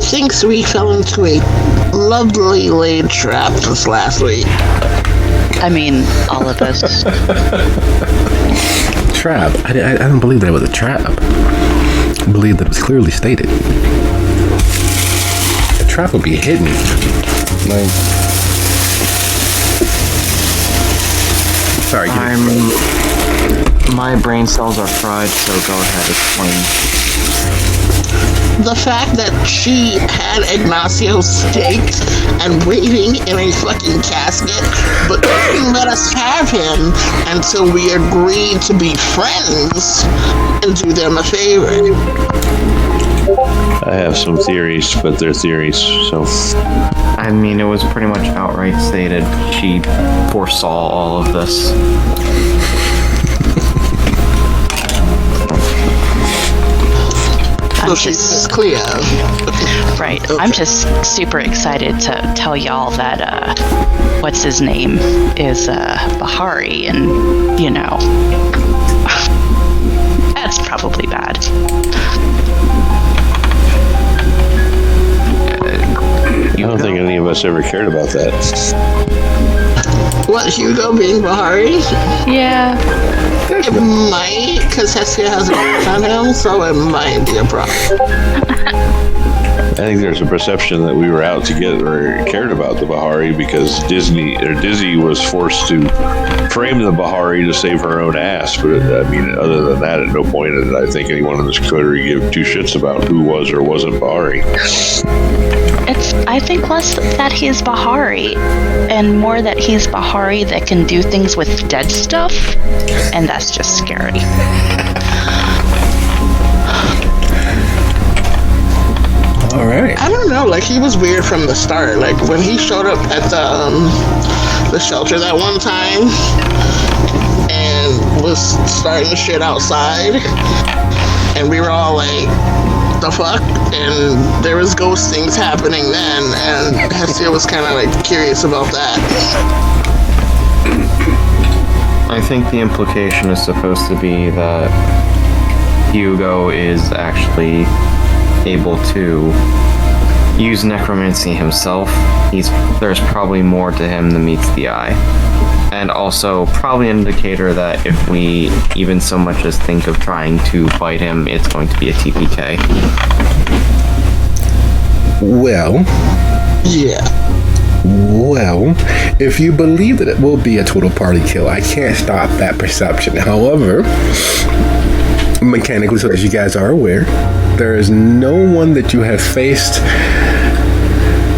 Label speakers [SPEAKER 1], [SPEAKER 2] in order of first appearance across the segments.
[SPEAKER 1] thinks we fell into a lovely laid trap this last week.
[SPEAKER 2] I mean, all of us.
[SPEAKER 3] Trap? I don't believe that it was a trap. I believe that it was clearly stated. A trap would be hidden. Like, sorry.
[SPEAKER 4] My brain cells are fried, so go ahead, explain.
[SPEAKER 1] The fact that she had Ignacio staked and waiting in a fucking casket, but didn't let us have him until we agreed to be friends and do them a favor.
[SPEAKER 5] I have some theories, but they're theories, so...
[SPEAKER 4] I mean, it was pretty much outright stated. She foresaw all of this.
[SPEAKER 1] So she's clear.
[SPEAKER 2] Right.
[SPEAKER 1] Okay.
[SPEAKER 2] I'm just super excited to tell y'all that, what's his name is, Bahari, and, you know, that's probably bad.
[SPEAKER 5] I don't think any of us ever cared about that.
[SPEAKER 1] What, Hugo being Bahari?
[SPEAKER 2] Yeah.
[SPEAKER 1] It might, because Hestia has a crush on him, so it might be a problem.
[SPEAKER 5] I think there's a perception that we were out to get or cared about the Bahari because Dizzy was forced to frame the Bahari to save her own ass. But I mean, other than that, at no point did I think anyone in this coterie give two shits about who was or wasn't Bahari.
[SPEAKER 2] I think less that he's Bahari, and more that he's Bahari that can do things with dead stuff, and that's just scary.
[SPEAKER 3] all right.
[SPEAKER 1] I don't know, like, he was weird from the start. Like, when he showed up at the shelter that one time and was starting the shit outside, and we were all like, the fuck? And there was ghost things happening then, and Hestia was kind of like curious about that.
[SPEAKER 4] I think the implication is supposed to be that Hugo is actually able to use necromancy himself. There's probably more to him than meets the eye. And also probably an indicator that if we even so much as think of trying to fight him, it's going to be a TPK.
[SPEAKER 3] Well,
[SPEAKER 1] Yeah.
[SPEAKER 3] well, if you believe that it will be a total party kill, I can't stop that perception. However, mechanically, so that you guys are aware, there is no one that you have faced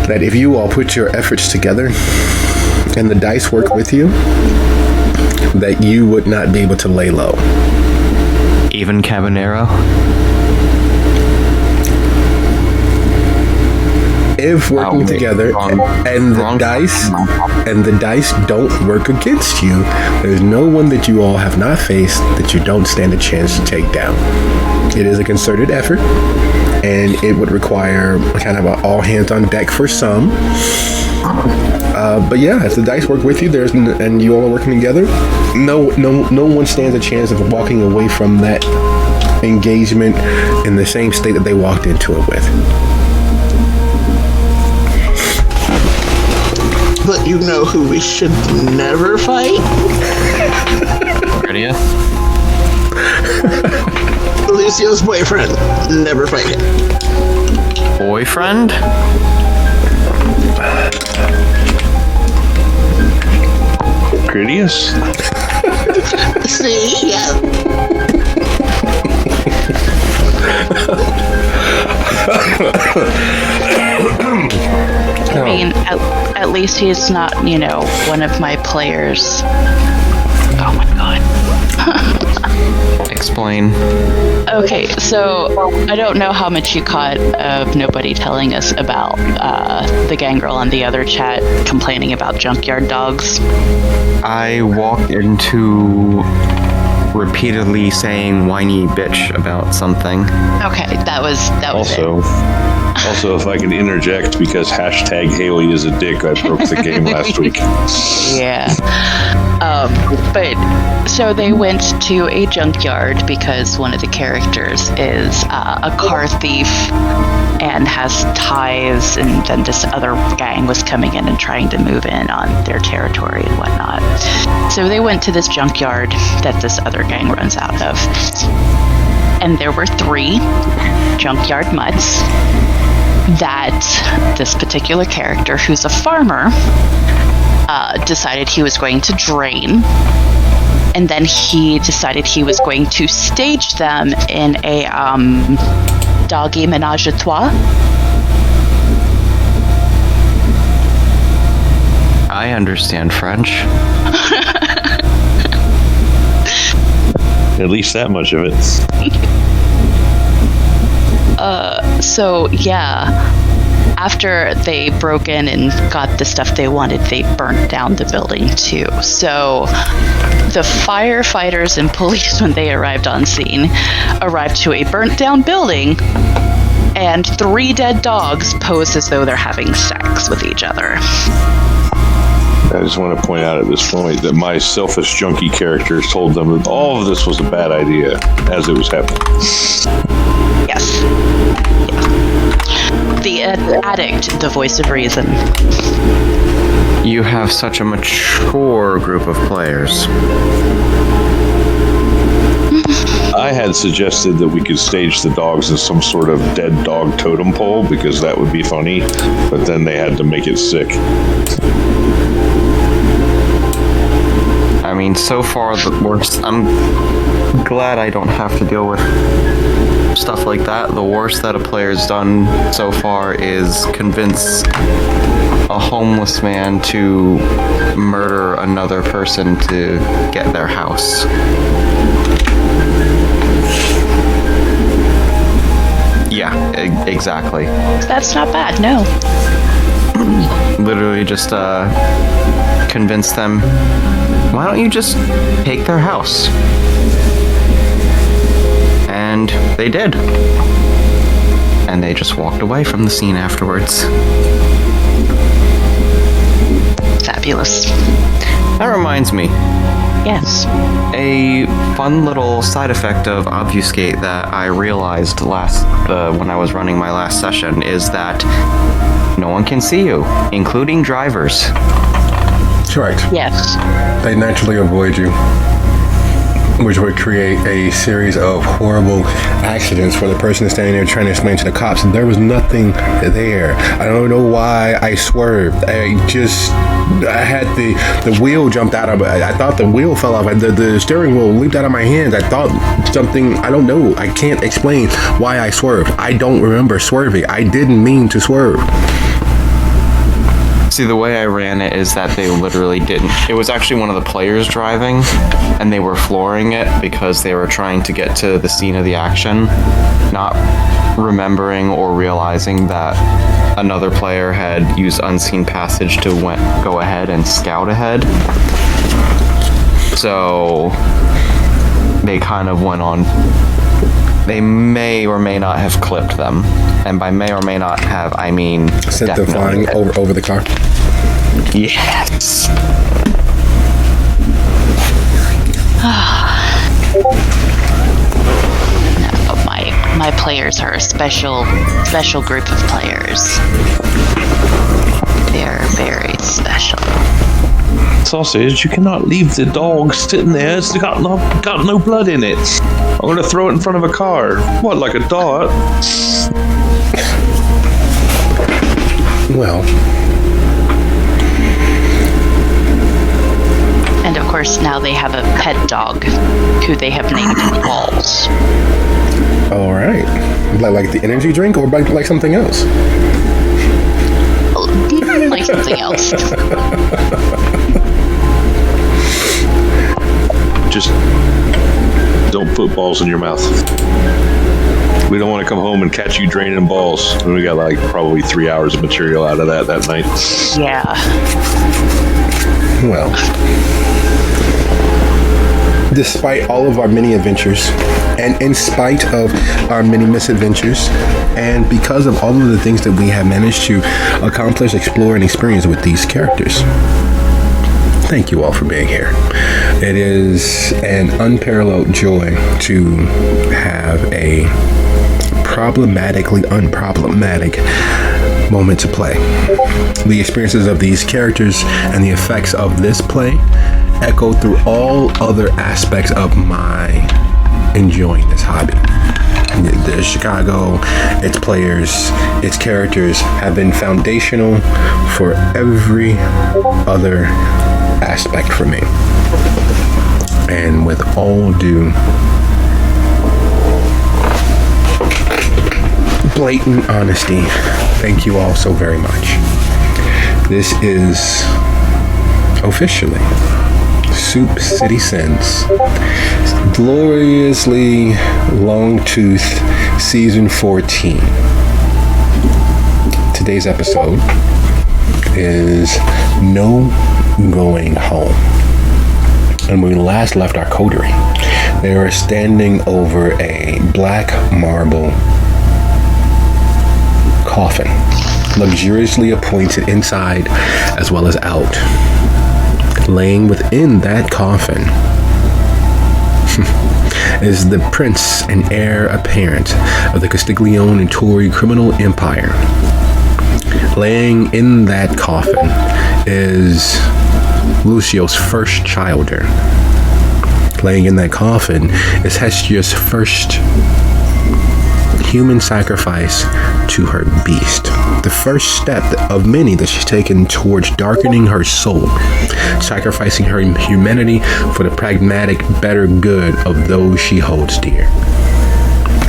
[SPEAKER 3] that if you all put your efforts together and the dice work with you, that you would not be able to lay low.
[SPEAKER 4] Even Cabanero?
[SPEAKER 3] If working together and the dice don't work against you, there's no one that you all have not faced that you don't stand a chance to take down. It is a concerted effort, and it would require kind of an all hands on deck for some. But yeah, if the dice work with you, and you all are working together, no one stands a chance of walking away from that engagement in the same state that they walked into it with.
[SPEAKER 1] But you know who we should never fight?
[SPEAKER 4] Ready?
[SPEAKER 1] Lucio's boyfriend. Never fight him.
[SPEAKER 4] Boyfriend?
[SPEAKER 5] Critias?
[SPEAKER 1] See? Yeah.
[SPEAKER 2] I mean, at least he's not, one of my players. Oh my god.
[SPEAKER 4] Explain.
[SPEAKER 2] Okay, so I don't know how much you caught of nobody telling us about the gangrel on the other chat complaining about junkyard dogs.
[SPEAKER 4] I walked into repeatedly saying whiny bitch about something.
[SPEAKER 2] Okay, that was
[SPEAKER 5] Also,
[SPEAKER 2] it.
[SPEAKER 5] Also, if I can interject, because #Haley is a dick, I broke the game last week.
[SPEAKER 2] Yeah. But So they went to a junkyard because one of the characters is a car thief and has ties, and then this other gang was coming in and trying to move in on their territory and whatnot. So they went to this junkyard that this other gang runs out of. And there were 3 junkyard mutts that this particular character, who's a farmer, decided he was going to drain. And then he decided he was going to stage them in a doggy menage a trois.
[SPEAKER 4] I understand French.
[SPEAKER 5] At least that much of it.
[SPEAKER 2] So yeah, after they broke in and got the stuff they wanted, they burnt down the building too. So the firefighters and police, when they arrived on scene, arrived to a burnt down building, and 3 dead dogs pose as though they're having sex with each other.
[SPEAKER 5] I just want to point out at this point that my selfish junkie character told them that all of this was a bad idea as it was happening.
[SPEAKER 2] Yes. The addict, the voice of reason.
[SPEAKER 4] You have such a mature group of players.
[SPEAKER 5] I had suggested that we could stage the dogs as some sort of dead dog totem pole because that would be funny, but then they had to make it sick.
[SPEAKER 4] I mean, so far the worst. I'm glad I don't have to deal with stuff like that. The worst that a player's done so far is convince a homeless man to murder another person to get their house. Yeah, exactly.
[SPEAKER 2] That's not bad, no.
[SPEAKER 4] Literally just convince them, why don't you just take their house? And they did. And they just walked away from the scene afterwards.
[SPEAKER 2] Fabulous.
[SPEAKER 4] That reminds me.
[SPEAKER 2] Yes.
[SPEAKER 4] A fun little side effect of Obfuscate that I realized when I was running my last session is that no one can see you, including drivers.
[SPEAKER 3] Correct.
[SPEAKER 2] Yes.
[SPEAKER 3] They naturally avoid you, which would create a series of horrible accidents where the person is standing there trying to explain to the cops that there was nothing there. I don't know why I swerved. I had the wheel jumped out of I thought the wheel fell off. The steering wheel leaped out of my hands. I thought something, I don't know. I can't explain why I swerved. I don't remember swerving. I didn't mean to swerve.
[SPEAKER 4] See, the way I ran it is that they literally didn't. It was actually one of the players driving, and they were flooring it because they were trying to get to the scene of the action, not remembering or realizing that another player had used unseen passage to go ahead and scout ahead. So they kind of went on. They may or may not have clipped them. And by may or may not have, I mean
[SPEAKER 3] sent them flying over the car.
[SPEAKER 4] Yes.
[SPEAKER 2] No, my players are a special group of players. They're very special.
[SPEAKER 5] Sausage, you cannot leave the dog sitting there. It's got no blood in it. I'm going to throw it in front of a car. What, like a dart?
[SPEAKER 3] Well.
[SPEAKER 2] And of course, now they have a pet dog who they have named Balls.
[SPEAKER 3] All right. Like the energy drink or like something else?
[SPEAKER 2] Like something else.
[SPEAKER 5] Just don't put balls in your mouth. We don't want to come home and catch you draining balls. And we got like probably 3 hours of material out of that night.
[SPEAKER 2] Yeah.
[SPEAKER 3] Well, despite all of our many adventures, and in spite of our many misadventures, and because of all of the things that we have managed to accomplish, explore, and experience with these characters, thank you all for being here. It is an unparalleled joy to have a problematically unproblematic moment to play. The experiences of these characters and the effects of this play echo through all other aspects of my enjoying this hobby. The Chicago, its players, its characters have been foundational for every other aspect for me. And with all due blatant honesty, thank you all so very much. This is officially Soup City Sins, gloriously long tooth season 14. Today's episode is No Going Home. And when we last left our coterie, they were standing over a black marble coffin, luxuriously appointed inside as well as out. Laying within that coffin is the prince and heir apparent of the Castiglione and Torre criminal empire. Laying in that coffin is Lucio's first childer. Laying in that coffin is Hestia's first human sacrifice to her beast. The first step of many that she's taken towards darkening her soul, sacrificing her humanity for the pragmatic, better good of those she holds dear.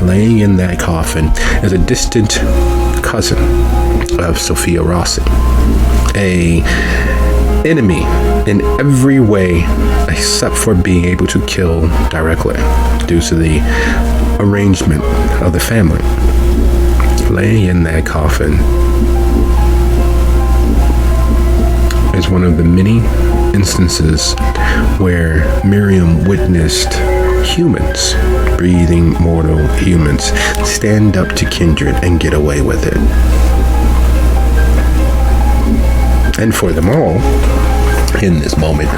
[SPEAKER 3] Laying in that coffin is a distant cousin of Sophia Rossi, a enemy in every way except for being able to kill directly due to the arrangement of the family. Laying in that coffin is one of the many instances where Miriam witnessed humans, breathing mortal humans, stand up to kindred and get away with it. And for them all, in this moment,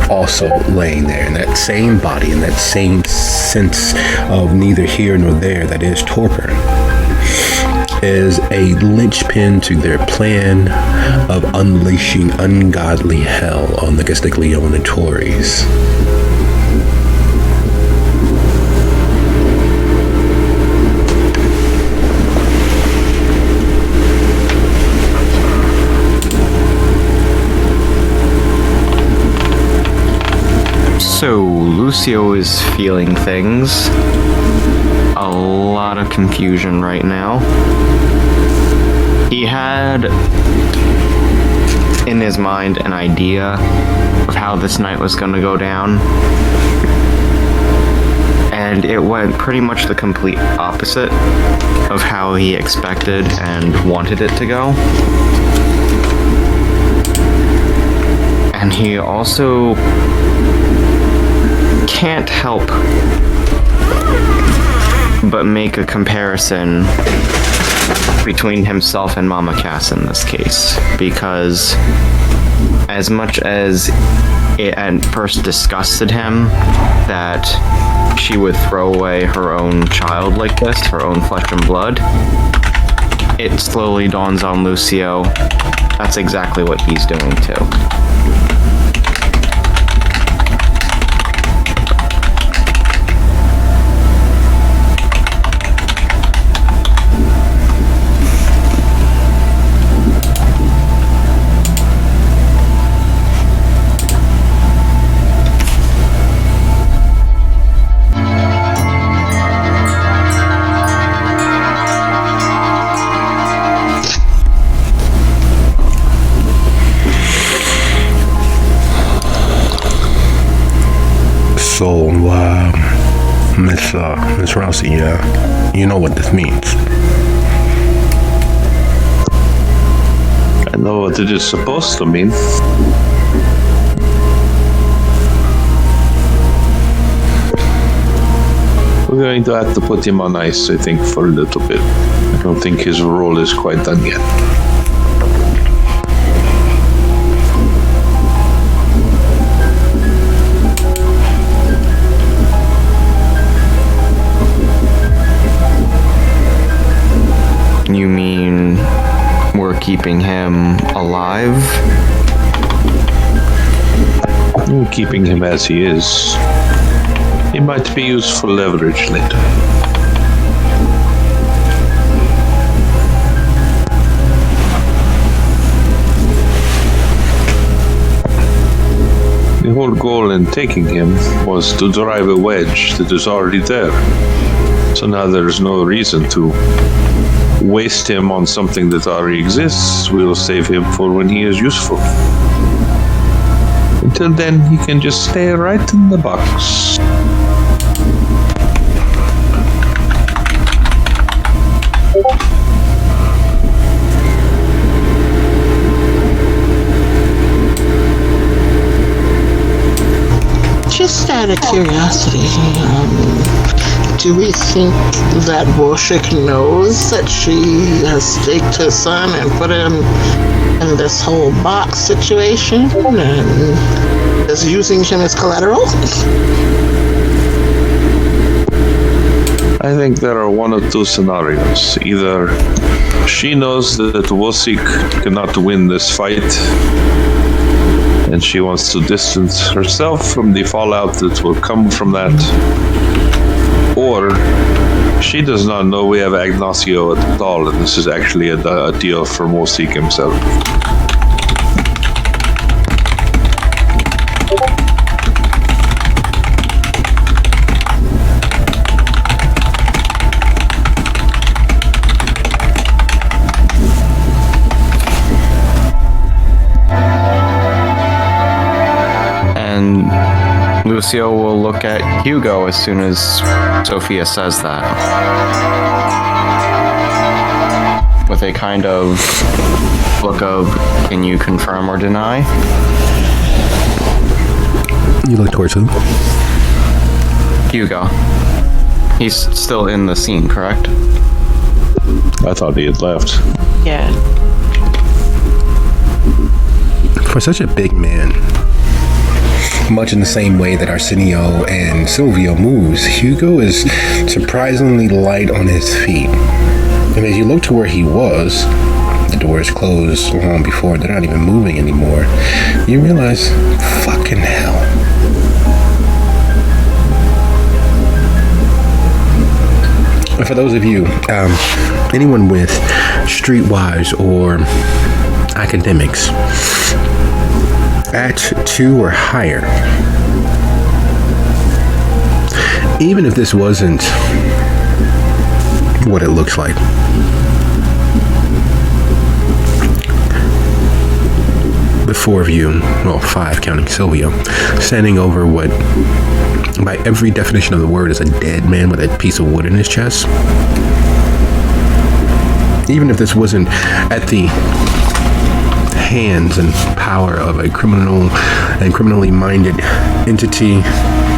[SPEAKER 3] also laying there in that same body, in that same sense of neither here nor there, that is torpor, is a linchpin to their plan of unleashing ungodly hell on the Castiglione Tories.
[SPEAKER 4] So, Lucio is feeling things. A lot of confusion right now. He had in his mind an idea of how this night was going to go down. And it went pretty much the complete opposite of how he expected and wanted it to go. And he also can't help but make a comparison between himself and Mama Cass in this case, because as much as it at first disgusted him that she would throw away her own child like this, her own flesh and blood, it slowly dawns on Lucio that's exactly what he's doing too.
[SPEAKER 3] So, Miss Rossi, you know what this means.
[SPEAKER 5] I know what it is supposed to mean. We're going to have to put him on ice, I think, for a little bit. I don't think his role is quite done yet.
[SPEAKER 4] keeping him alive?
[SPEAKER 5] Keeping him as he is. He might be used for leverage later. The whole goal in taking him was to drive a wedge that is already there. So now there's no reason to waste him on something that already exists. We'll save him for when he is useful. Until then, he can just stay right in the box.
[SPEAKER 1] Just out of curiosity, do we think that Warshik knows that she has staked her son and put him in this whole box situation and is using him as collateral?
[SPEAKER 5] I think there are one or two scenarios. Either she knows that Warshik cannot win this fight, and she wants to distance herself from the fallout that will come from that. Or she does not know we have Ignacio at all, and this is actually a deal for Warshik himself.
[SPEAKER 4] Lucio will look at Hugo as soon as Sophia says that. With a kind of look of, can you confirm or deny?
[SPEAKER 3] You look towards who?
[SPEAKER 4] Hugo. He's still in the scene, correct?
[SPEAKER 5] I thought he had left.
[SPEAKER 2] Yeah.
[SPEAKER 3] For such a big man, much in the same way that Arsenio and Silvio moves, Hugo is surprisingly light on his feet. And as you look to where he was, the doors closed long before, they're not even moving anymore, you realize, fucking hell. And for those of you, anyone with streetwise or academics, at 2 or higher, even if this wasn't what it looks like, the 4 of you, well, 5 counting Silvio, standing over what by every definition of the word is a dead man with a piece of wood in his chest. Even if this wasn't at the hands and power of a criminal and criminally minded entity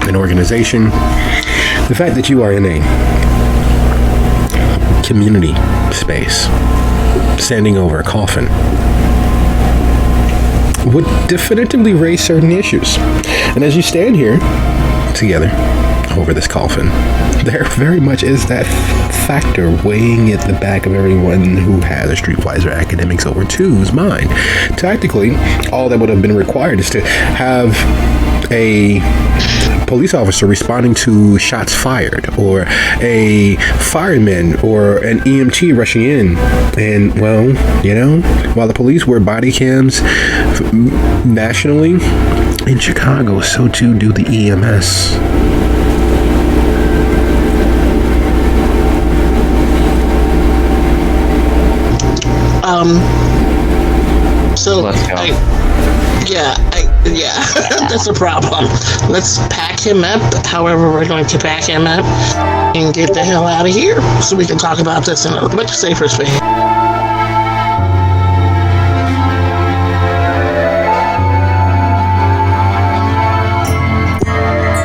[SPEAKER 3] and organization, the fact that you are in a community space standing over a coffin would definitively raise certain issues. And as you stand here together over this coffin, there very much is that factor weighing at the back of everyone who has a streetwise or academics over 2's mind. Tactically, all that would have been required is to have a police officer responding to shots fired, or a fireman or an EMT rushing in. And, well, you know, while the police wear body cams nationally, in Chicago, so too do the EMS.
[SPEAKER 1] So,
[SPEAKER 4] Let's go.
[SPEAKER 1] that's a problem. Let's pack him up, however we're going to pack him up, and get the hell out of here, so we can talk about this in a much safer space.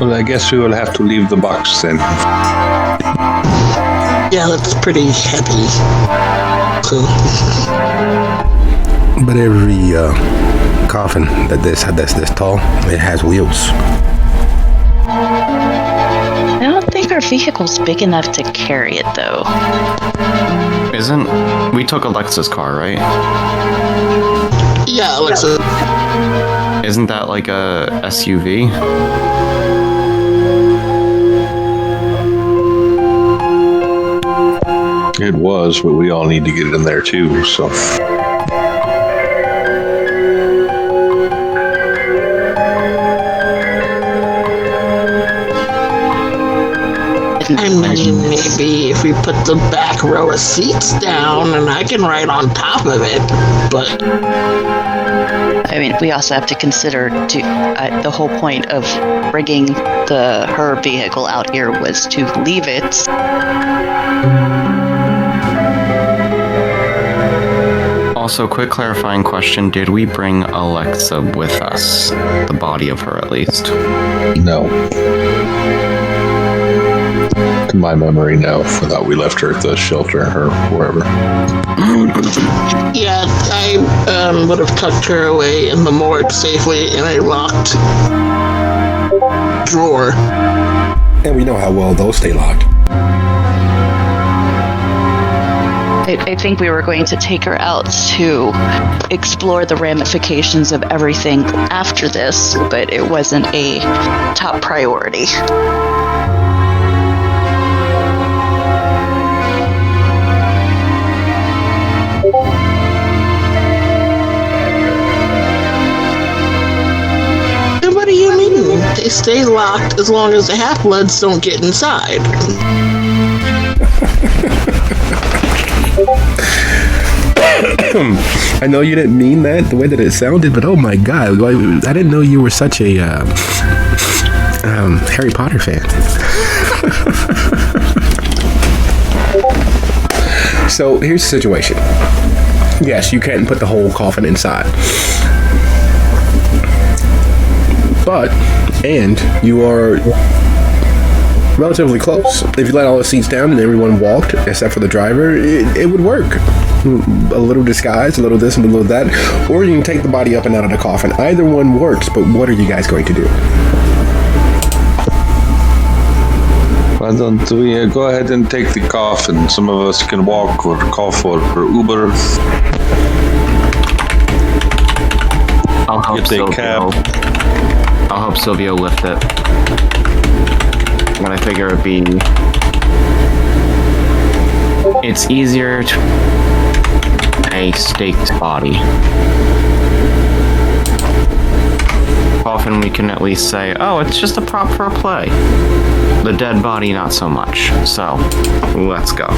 [SPEAKER 5] Well, I guess we will have to leave the box then.
[SPEAKER 1] Yeah, that's pretty heavy. Cool.
[SPEAKER 3] But every coffin that's this tall, it has wheels.
[SPEAKER 2] I don't think our vehicle's big enough to carry it, though.
[SPEAKER 4] We took Alexa's car, right?
[SPEAKER 1] Yeah, Alexa.
[SPEAKER 4] Isn't that like a SUV?
[SPEAKER 5] It was, but we all need to get in there too, so.
[SPEAKER 1] I mean, maybe if we put the back row of seats down and I can ride on top of it, but...
[SPEAKER 2] I mean, we also have to consider the whole point of bringing her vehicle out here was to leave it.
[SPEAKER 4] Also, quick clarifying question, did we bring Alexa with us? The body of her, at least.
[SPEAKER 5] No. To my memory, no. I thought we left her at the shelter or wherever.
[SPEAKER 1] Yeah, I would have tucked her away in the morgue safely in a locked drawer.
[SPEAKER 3] And we know how well those stay locked.
[SPEAKER 2] I think we were going to take her out to explore the ramifications of everything after this, but it wasn't a top priority.
[SPEAKER 1] What do you mean? They stay locked as long as the half-bloods don't get inside.
[SPEAKER 3] I know you didn't mean that the way that it sounded, but oh my god, I didn't know you were such a Harry Potter fan. So here's the situation. Yes, you can't put the whole coffin inside. And you are relatively close. If you let all the seats down and everyone walked, except for the driver, it would work. A little disguise, a little this, and a little that. Or you can take the body up and out of the coffin. Either one works, but what are you guys going to do?
[SPEAKER 5] Why don't we go ahead and take the coffin? Some of us can walk or call for Uber.
[SPEAKER 4] I'll help
[SPEAKER 5] Get the cab.
[SPEAKER 4] I'll help Silvio lift it. But I figure it'd be... It's easier to... a staked body. Often we can at least say, oh, it's just a prop for a play. The dead body, not so much. So, let's go.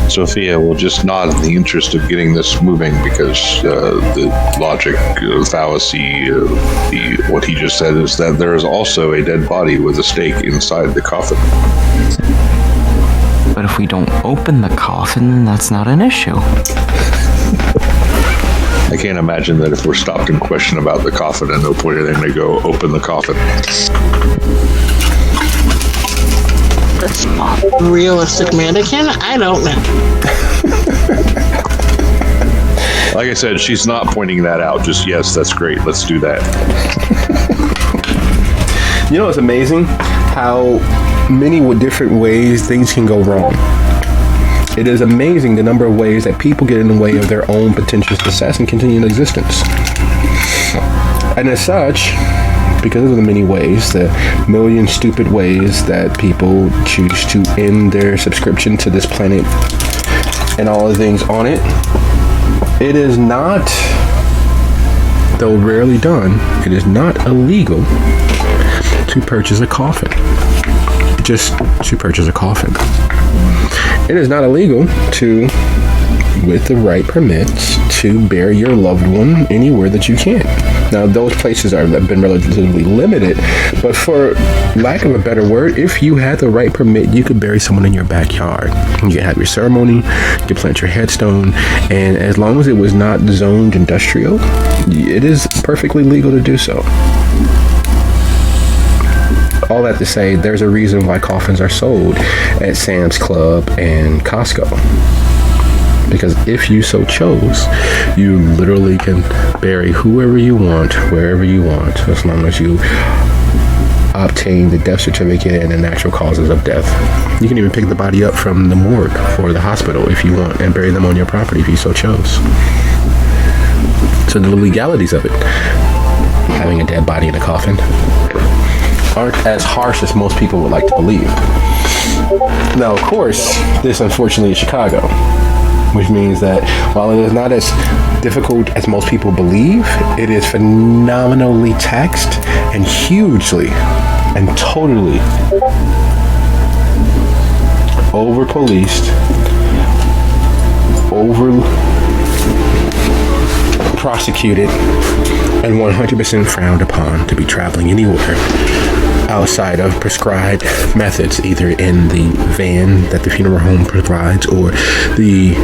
[SPEAKER 5] Sophia will just nod in the interest of getting this moving because the logic fallacy, what he just said is that there is also a dead body with a stake inside the coffin.
[SPEAKER 4] But if we don't open the coffin, then that's not an issue.
[SPEAKER 5] I can't imagine that if we're stopped and questioned about the coffin at no point are they going to go open the coffin.
[SPEAKER 1] Realistic mannequin? I don't know.
[SPEAKER 5] Like I said, she's not pointing that out. Just, yes, that's great. Let's do that.
[SPEAKER 3] You know, it's amazing how many different ways things can go wrong. It is amazing the number of ways that people get in the way of their own potential success and continuing existence. And as such, because of the many ways, the million stupid ways that people choose to end their subscription to this planet and all the things on it, it is not, though rarely done, it is not illegal to purchase a coffin. Just to purchase a coffin. It is not illegal to, with the right permits, to bury your loved one anywhere that you can. Now, those places have been relatively limited, but for lack of a better word, if you had the right permit, you could bury someone in your backyard. You could have your ceremony, you could plant your headstone, and as long as it was not zoned industrial, it is perfectly legal to do so. All that to say, there's a reason why coffins are sold at Sam's Club and Costco. Because if you so chose, you literally can bury whoever you want, wherever you want, as long as you obtain the death certificate and the natural causes of death. You can even pick the body up from the morgue or the hospital if you want and bury them on your property if you so chose. So the legalities of it, having a dead body in a coffin, aren't as harsh as most people would like to believe. Now, of course, this unfortunately is Chicago, which means that while it is not as difficult as most people believe, it is phenomenally taxed and hugely and totally over-policed, over-prosecuted, and 100% frowned upon to be traveling anywhere outside of prescribed methods, either in the van that the funeral home provides or the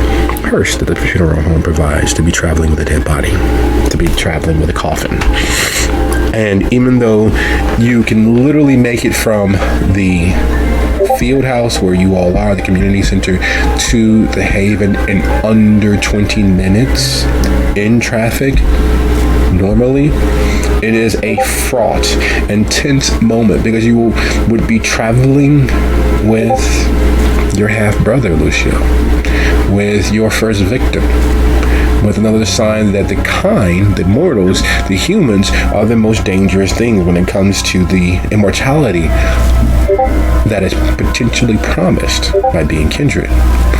[SPEAKER 3] hearse that the funeral home provides, to be traveling with a dead body, to be traveling with a coffin. And even though you can literally make it from the field house where you all are, the community center, to the Haven in under 20 minutes in traffic, normally, it is a fraught and tense moment because you would be traveling with your half-brother, Lucio, with your first victim, with another sign that the kind, the mortals, the humans, are the most dangerous thing when it comes to the immortality that is potentially promised by being kindred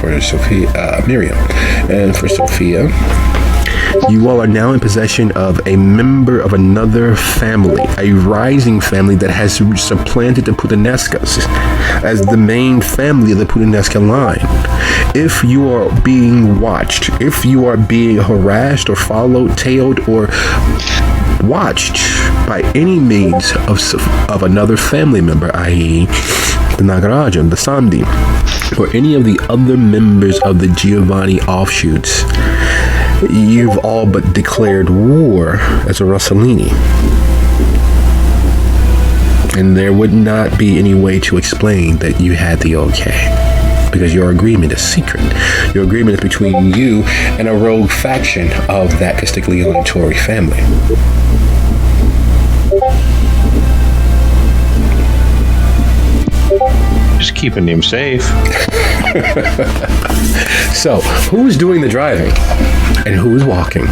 [SPEAKER 3] for Sophia, Miriam. And for Sophia, you all are now in possession of a member of another family, a rising family that has supplanted the Putanescas as the main family of the Putanesca line. If you are being watched, if you are being harassed or followed, tailed, or watched by any means of another family member, i.e. the Nagarajan, the Samdi, or any of the other members of the Giovanni offshoots, you've all but declared war as a Rossellini. And there would not be any way to explain that you had the okay, because your agreement is secret. Your agreement is between you and a rogue faction of that Castiglione-Torre family.
[SPEAKER 5] Just keeping him safe.
[SPEAKER 3] So, who's doing the driving and who's walking?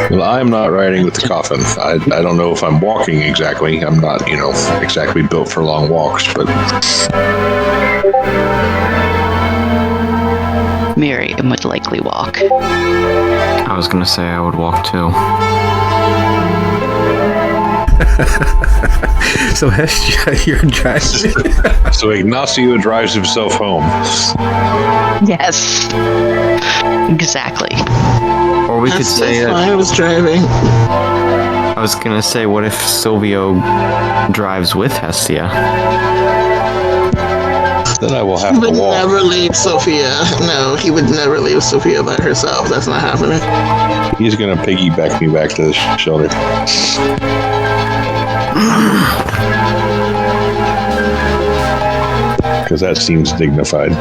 [SPEAKER 5] Well, I'm not riding with the coffin. I don't know if I'm walking exactly. I'm not, exactly built for long walks, but...
[SPEAKER 2] Miriam would likely walk.
[SPEAKER 4] I was gonna say I would walk too.
[SPEAKER 3] So Hestia, you're driving.
[SPEAKER 5] So Ignacio drives himself home.
[SPEAKER 2] Yes. Exactly.
[SPEAKER 4] Or we could say
[SPEAKER 1] I was driving.
[SPEAKER 4] I was gonna say, what if Silvio drives with Hestia?
[SPEAKER 5] Then I will have
[SPEAKER 1] He
[SPEAKER 5] to
[SPEAKER 1] would
[SPEAKER 5] walk.
[SPEAKER 1] never leave Sophia. No, he would never leave Sophia by herself. That's not happening.
[SPEAKER 5] He's going to piggyback me back to the shelter. Because that seems dignified.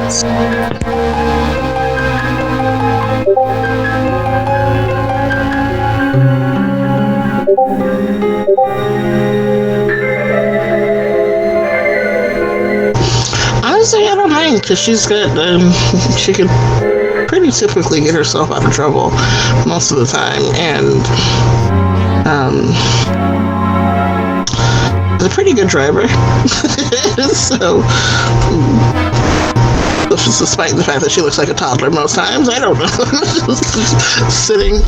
[SPEAKER 1] Honestly, I don't mind because she's got, she could pretty typically get herself out of trouble most of the time, and is a pretty good driver. So, despite the fact that she looks like a toddler most times, I don't know. Sitting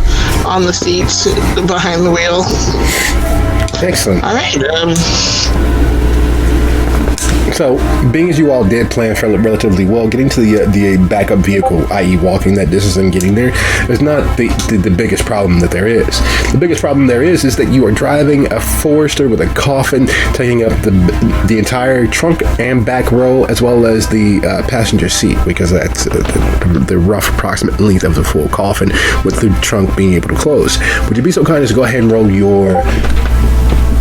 [SPEAKER 1] on the seats behind the wheel.
[SPEAKER 3] Excellent.
[SPEAKER 1] All right.
[SPEAKER 3] So, being as you all did plan relatively well, getting to the backup vehicle, i.e. walking that distance and getting there, is not the biggest problem that there is. The biggest problem there is that you are driving a Forester with a coffin, taking up the entire trunk and back row, as well as the passenger seat, because that's the rough approximate length of the full coffin, with the trunk being able to close. Would you be so kind as to go ahead and roll your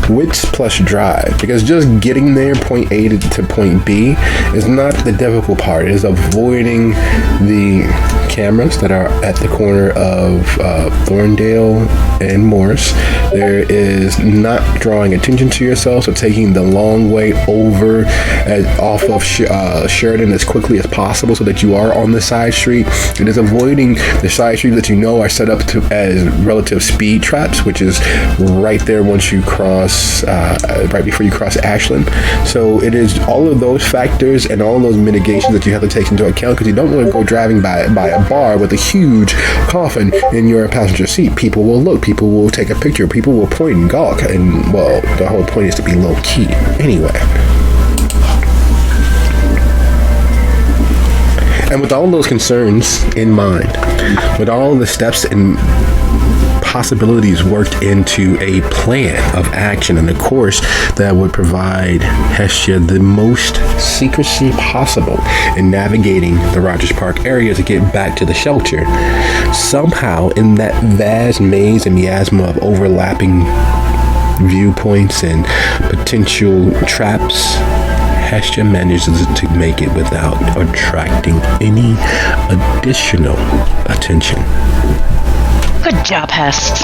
[SPEAKER 3] wits plus drive, because just getting there point A to point B is not the difficult part. It is avoiding the cameras that are at the corner of Thorndale and Morris. There is not drawing attention to yourself, so taking the long way over off of Sheridan as quickly as possible so that you are on the side street. It is avoiding the side streets that you know are set up as relative speed traps, which is right there once you cross right before you cross Ashland. So it is all of those factors and all of those mitigations that you have to take into account, because you don't want to go driving by a bar with a huge coffin in your passenger seat. People will look, people will take a picture, people will point and gawk, and well, the whole point is to be low key anyway. And with all those concerns in mind, with all the steps and possibilities worked into a plan of action and a course that would provide Hestia the most secrecy possible in navigating the Rogers Park area to get back to the shelter, somehow in that vast maze and miasma of overlapping viewpoints and potential traps, Hestia manages to make it without attracting any additional attention.
[SPEAKER 2] Good job, Hest.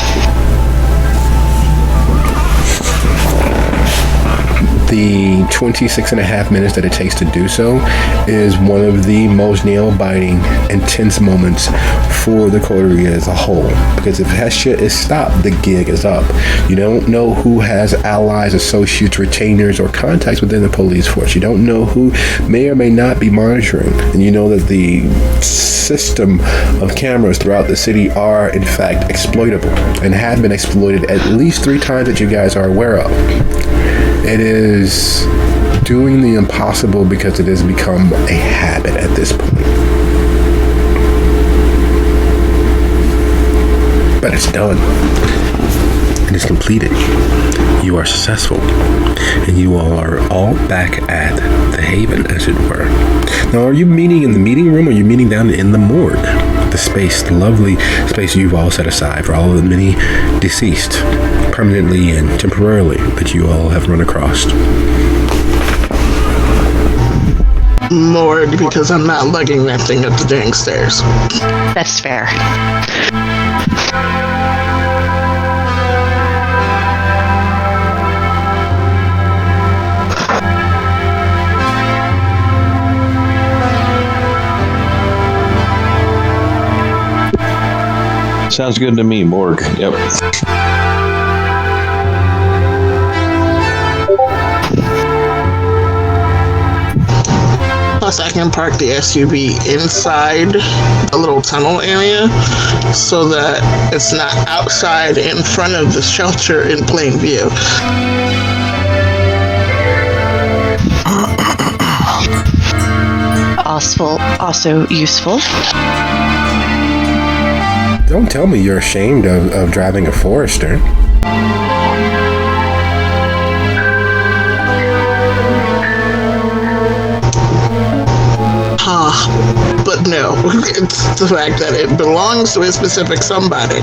[SPEAKER 3] The 26 and a half minutes that it takes to do so is one of the most nail-biting, intense moments for the coterie as a whole. Because if Hestia is stopped, the gig is up. You don't know who has allies, associates, retainers, or contacts within the police force. You don't know who may or may not be monitoring. And you know that the system of cameras throughout the city are, in fact, exploitable and have been exploited at least 3 times that you guys are aware of. It is doing the impossible because it has become a habit at this point. But it's done. It is completed. You are successful. And you all are all back at the Haven, as it were. Now, are you meeting in the meeting room, or are you meeting down in the morgue? The space, the lovely space you've all set aside for all of the many deceased, permanently and temporarily, that you all have run across.
[SPEAKER 1] Morgue, because I'm not lugging that thing up the dang stairs.
[SPEAKER 2] That's fair.
[SPEAKER 5] Sounds good to me, morgue. Yep.
[SPEAKER 1] Plus, I can park the SUV inside the little tunnel area so that it's not outside in front of the shelter in plain view.
[SPEAKER 2] Also useful.
[SPEAKER 3] Don't tell me you're ashamed of driving a Forester.
[SPEAKER 1] But no, it's the fact that it belongs to a specific somebody.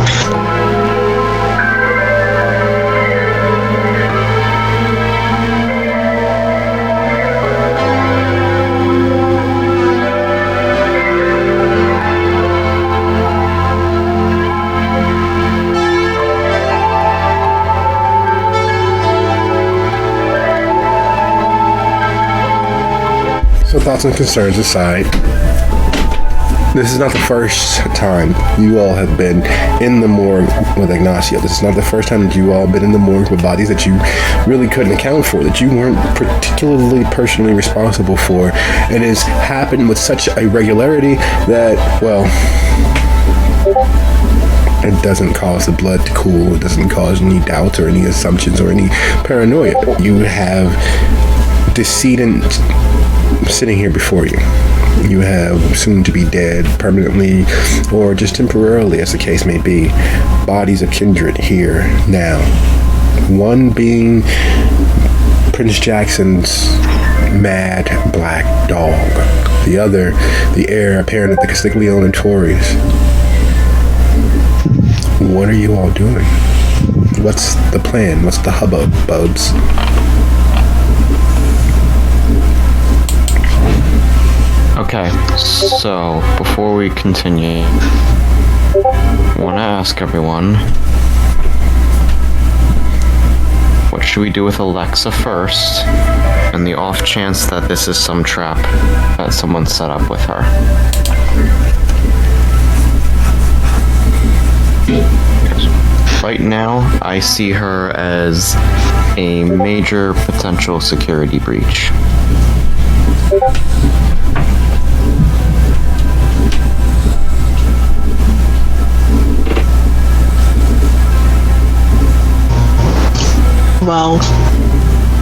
[SPEAKER 3] So thoughts and concerns aside, this is not the first time you all have been in the morgue with Ignacio. This is not the first time that you all have been in the morgue with bodies that you really couldn't account for, that you weren't particularly personally responsible for. It has happened with such a regularity that, well, it doesn't cause the blood to cool. It doesn't cause any doubts or any assumptions or any paranoia. You have decedent sitting here before you. You have soon to be dead permanently or just temporarily, as the case may be, bodies of kindred here now. One being Prince Jackson's mad black dog. The other, the heir apparent of the Castiglione and Tories. What are you all doing? What's the plan? What's the hubbub, bubs?
[SPEAKER 4] Okay, so before we continue, I want to ask everyone, what should we do with Alexa first, and the off chance that this is some trap that someone set up with her? Right now, I see her as a major potential security breach.
[SPEAKER 1] Well,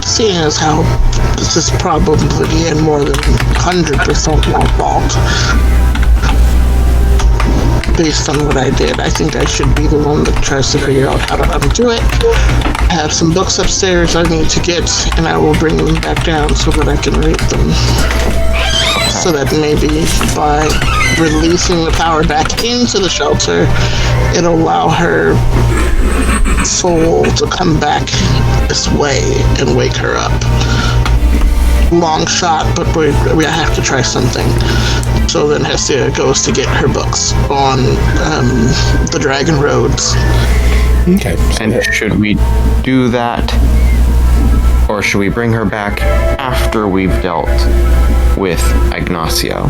[SPEAKER 1] seeing as how this is probably in more than 100% my fault, based on what I did, I think I should be the one that tries to figure out how to undo it. I have some books upstairs I need to get, and I will bring them back down so that I can read them. So that maybe by releasing the power back into the shelter, it'll allow her soul to come back this way and wake her up. Long shot, but we have to try something. So then Hestia goes to get her books on the Dragon Roads.
[SPEAKER 3] Okay.
[SPEAKER 4] And should we do that, or should we bring her back after we've dealt with Ignacio?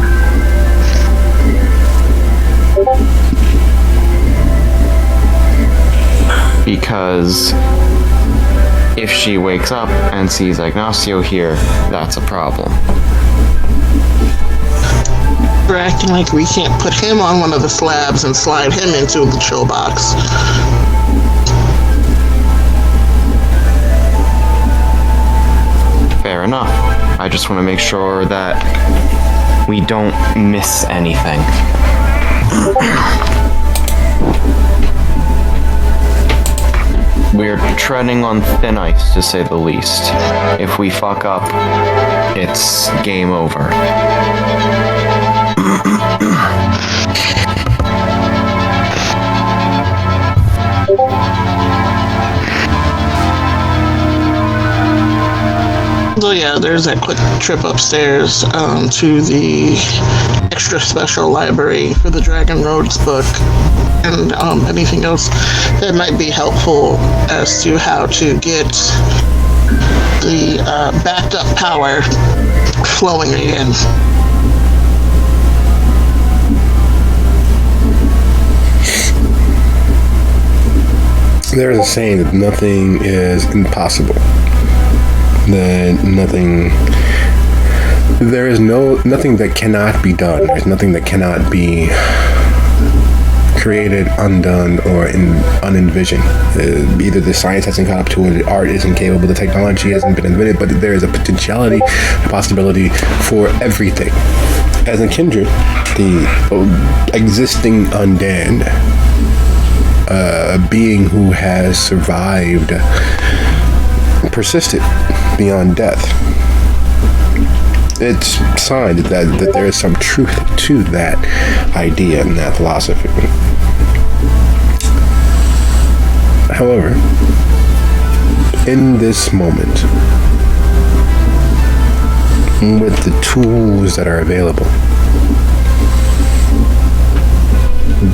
[SPEAKER 4] Because if she wakes up and sees Ignacio here, that's a problem.
[SPEAKER 1] We're acting like we can't put him on one of the slabs and slide him into the chill box.
[SPEAKER 4] Fair enough. I just want to make sure that we don't miss anything. We're treading on thin ice, to say the least. If we fuck up, it's game over.
[SPEAKER 1] So yeah, there's that quick trip upstairs to the extra special library for the Dragon Roads book, and anything else that might be helpful as to how to get the backed up power flowing again.
[SPEAKER 3] There is a saying that nothing is impossible. That there is nothing that cannot be done. There's nothing that cannot be created, undone, or unenvisioned. Either the science hasn't caught up to it, the art isn't capable, the technology hasn't been invented, but there is a potentiality, a possibility for everything. As in Kindred, the existing undead, being who has survived, persisted beyond death. It's a sign that there is some truth to that idea and that philosophy. However, in this moment, with the tools that are available,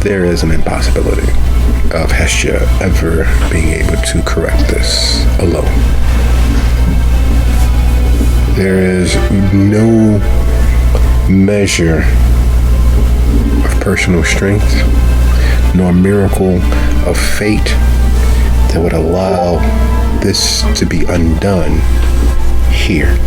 [SPEAKER 3] there is an impossibility of Hestia ever being able to correct this alone. There is no measure of personal strength nor miracle of fate that would allow this to be undone here.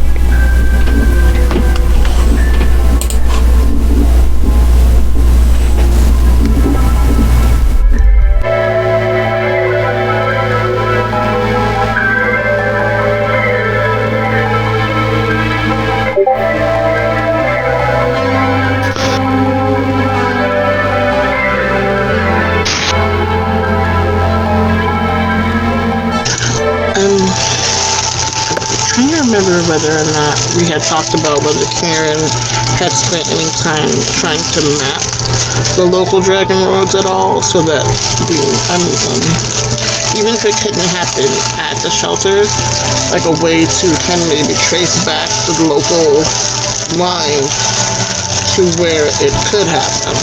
[SPEAKER 1] we had talked about whether Karen had spent any time trying to map the local dragon roads at all, so that even if it couldn't happen at the shelters, like a way to kind of maybe trace back the local line to where it could happen.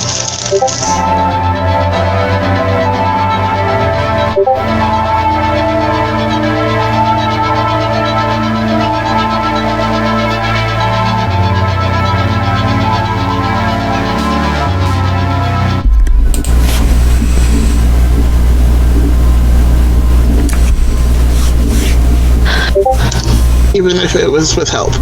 [SPEAKER 1] Even if it was with help.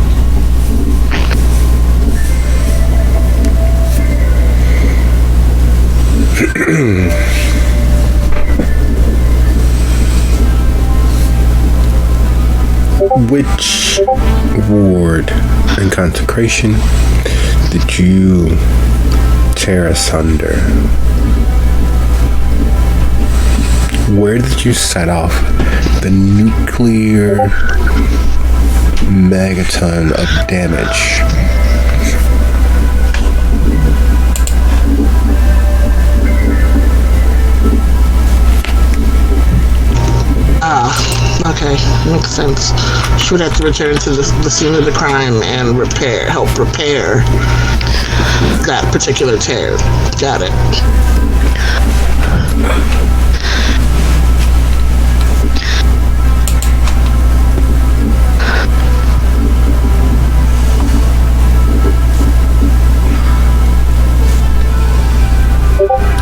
[SPEAKER 3] Which ward and consecration did you tear asunder? Where did you set off the nuclear megaton of damage?
[SPEAKER 1] Okay, makes sense. She would have to return to the scene of the crime and help repair that particular tear. Got it.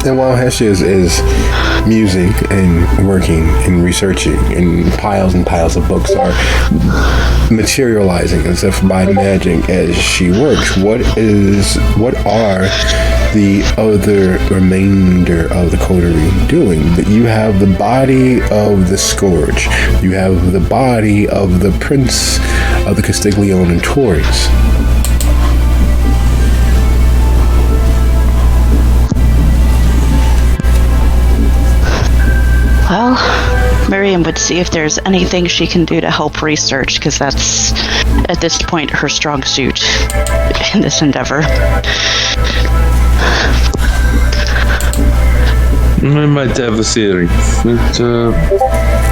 [SPEAKER 3] And while Haste is musing and working and researching, and piles of books are materializing as if by magic as she works, what are the other remainder of the coterie doing? That you have the body of the Scourge, you have the body of the Prince of the Castiglione and Tories.
[SPEAKER 2] Well, Miriam would see if there's anything she can do to help research, because that's, at this point, her strong suit in this endeavor.
[SPEAKER 6] I might have a theory. It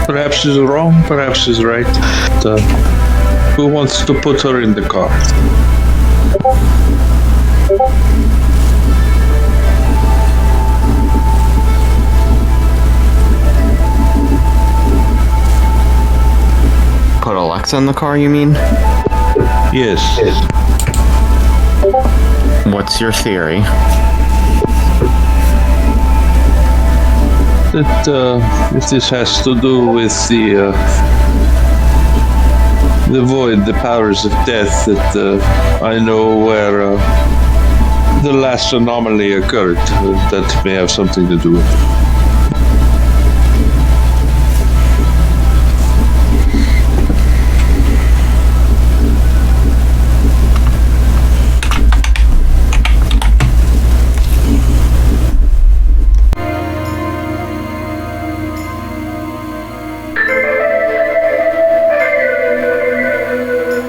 [SPEAKER 6] perhaps is wrong, perhaps is right. But, who wants to put her in the car?
[SPEAKER 4] Put Alexa in the car, you mean?
[SPEAKER 6] Yes.
[SPEAKER 4] What's your theory?
[SPEAKER 6] That if this has to do with the void, the powers of death, that I know where the last anomaly occurred. That may have something to do with it.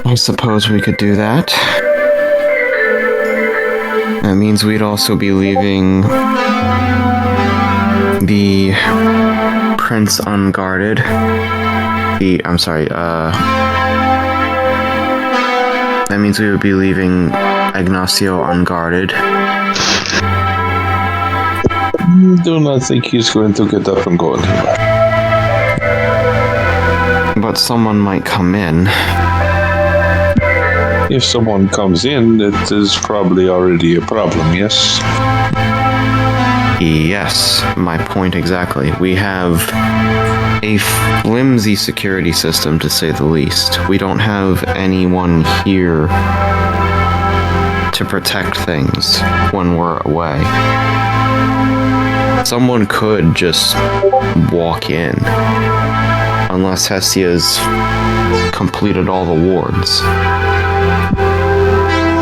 [SPEAKER 4] I suppose we could do that. That means we'd also be leaving the Prince unguarded. That means we would be leaving Ignacio unguarded.
[SPEAKER 6] Do not think he's going to get up and go anywhere.
[SPEAKER 4] But someone might come in.
[SPEAKER 6] If someone comes in, it is probably already a problem, yes?
[SPEAKER 4] Yes, my point exactly. We have a flimsy security system, to say the least. We don't have anyone here to protect things when we're away. Someone could just walk in, unless Hestia's completed all the wards.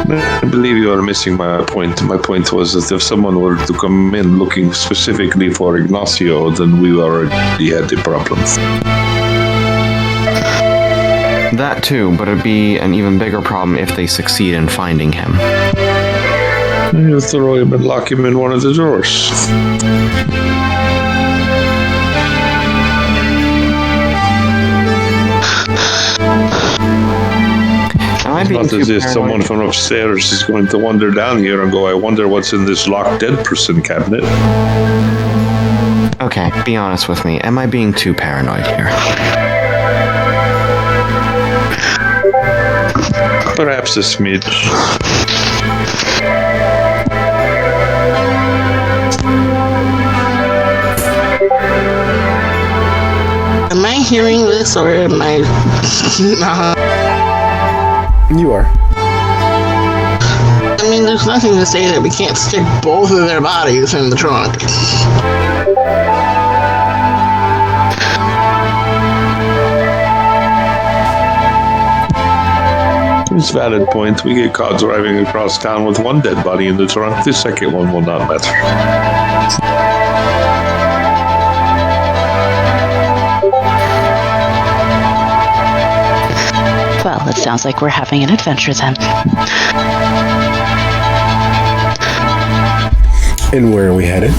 [SPEAKER 6] I believe you are missing my point. My point was that if someone were to come in looking specifically for Ignacio, then we already had the problem.
[SPEAKER 4] That too, but it'd be an even bigger problem if they succeed in finding him.
[SPEAKER 6] You throw him and lock him in one of the drawers. Not as if someone from upstairs is going to wander down here and go, I wonder what's in this locked dead person cabinet.
[SPEAKER 4] Okay, be honest with me. Am I being too paranoid here?
[SPEAKER 6] Perhaps a smidge.
[SPEAKER 1] Am I hearing this or am I...
[SPEAKER 3] You are.
[SPEAKER 1] I mean, there's nothing to say that we can't stick both of their bodies in the trunk.
[SPEAKER 6] It's a valid point. We get caught driving across town with one dead body in the trunk. The second one will not matter.
[SPEAKER 2] Well, it sounds like we're having an adventure then.
[SPEAKER 3] And where are we headed?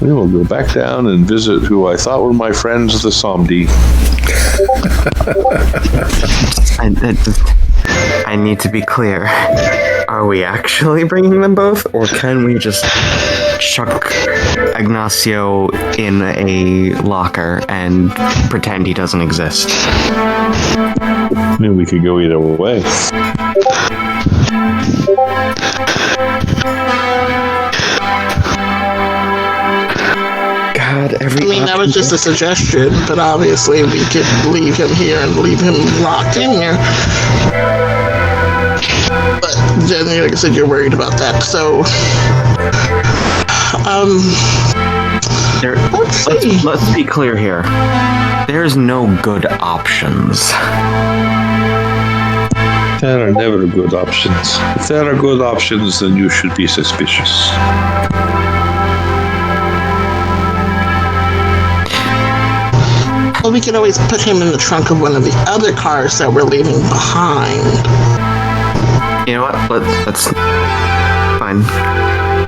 [SPEAKER 6] We will go back down and visit who I thought were my friends, the Somdi.
[SPEAKER 4] I need to be clear. Are we actually bringing them both, or can we just chuck Ignacio in a locker and pretend he doesn't exist?
[SPEAKER 6] I mean, we could go either way.
[SPEAKER 1] That was just a suggestion, but obviously we could leave him here and leave him locked in here. But then, like I said, you're worried about that, so...
[SPEAKER 4] Let's be clear here. There's no good options.
[SPEAKER 6] There are never good options. If there are good options, then you should be suspicious.
[SPEAKER 1] Well, we could always put him in the trunk of one of the other cars that we're leaving behind.
[SPEAKER 4] You know what? Let's fine.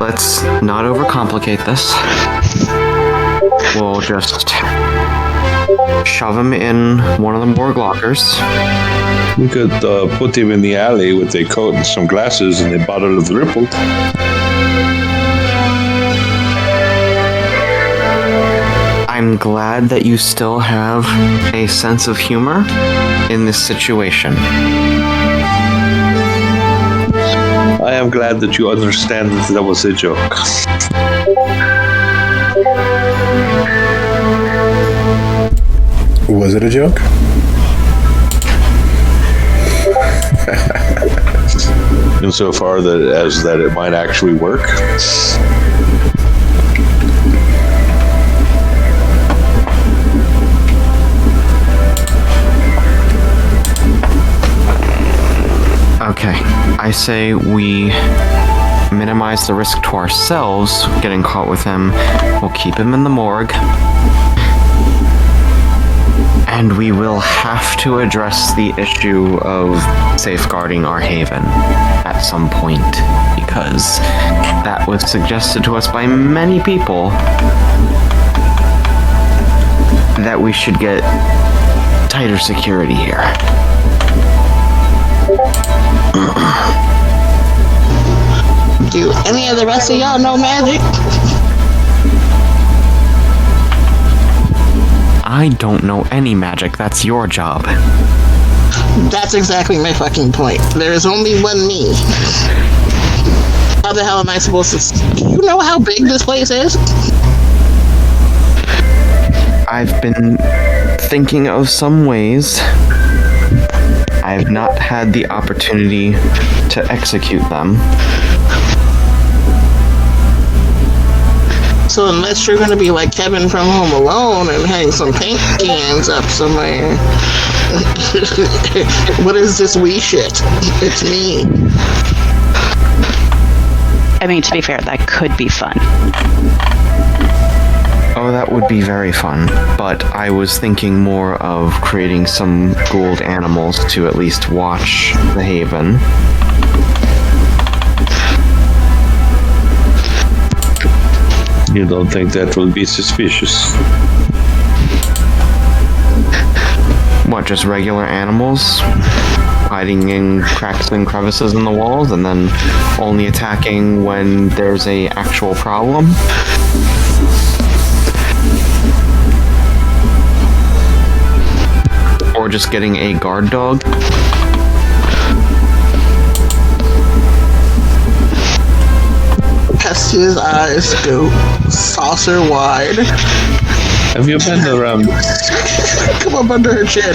[SPEAKER 4] Let's not overcomplicate this. We'll just shove him in one of the morgue lockers.
[SPEAKER 6] We could put him in the alley with a coat and some glasses and a bottle of Ripple.
[SPEAKER 4] I'm glad that you still have a sense of humor in this situation.
[SPEAKER 6] I am glad that you understand that that was a joke.
[SPEAKER 3] Was it a joke?
[SPEAKER 6] Insofar that it might actually work.
[SPEAKER 4] Okay, I say we minimize the risk to ourselves getting caught with him. We'll keep him in the morgue. And we will have to address the issue of safeguarding our haven at some point, because that was suggested to us by many people that we should get tighter security here.
[SPEAKER 1] Do any of the rest of y'all know magic?
[SPEAKER 4] I don't know any magic. That's your job.
[SPEAKER 1] That's exactly my fucking point. There is only one me. How the hell am I supposed to... Do you know how big this place is?
[SPEAKER 4] I've been thinking of some ways. I've not had the opportunity to execute them.
[SPEAKER 1] So unless you're going to be like Kevin from Home Alone and hang some paint cans up somewhere, what is this wee shit? It's me.
[SPEAKER 2] I mean, to be fair, that could be fun.
[SPEAKER 4] Oh, that would be very fun, but I was thinking more of creating some Gould animals to at least watch the Haven.
[SPEAKER 6] You don't think that will be suspicious?
[SPEAKER 4] What, just regular animals? Hiding in cracks and crevices in the walls and then only attacking when there's a actual problem? Or just getting a guard dog?
[SPEAKER 1] Hestea's eyes go saucer wide.
[SPEAKER 6] Have you been around?
[SPEAKER 1] Come up under her chin.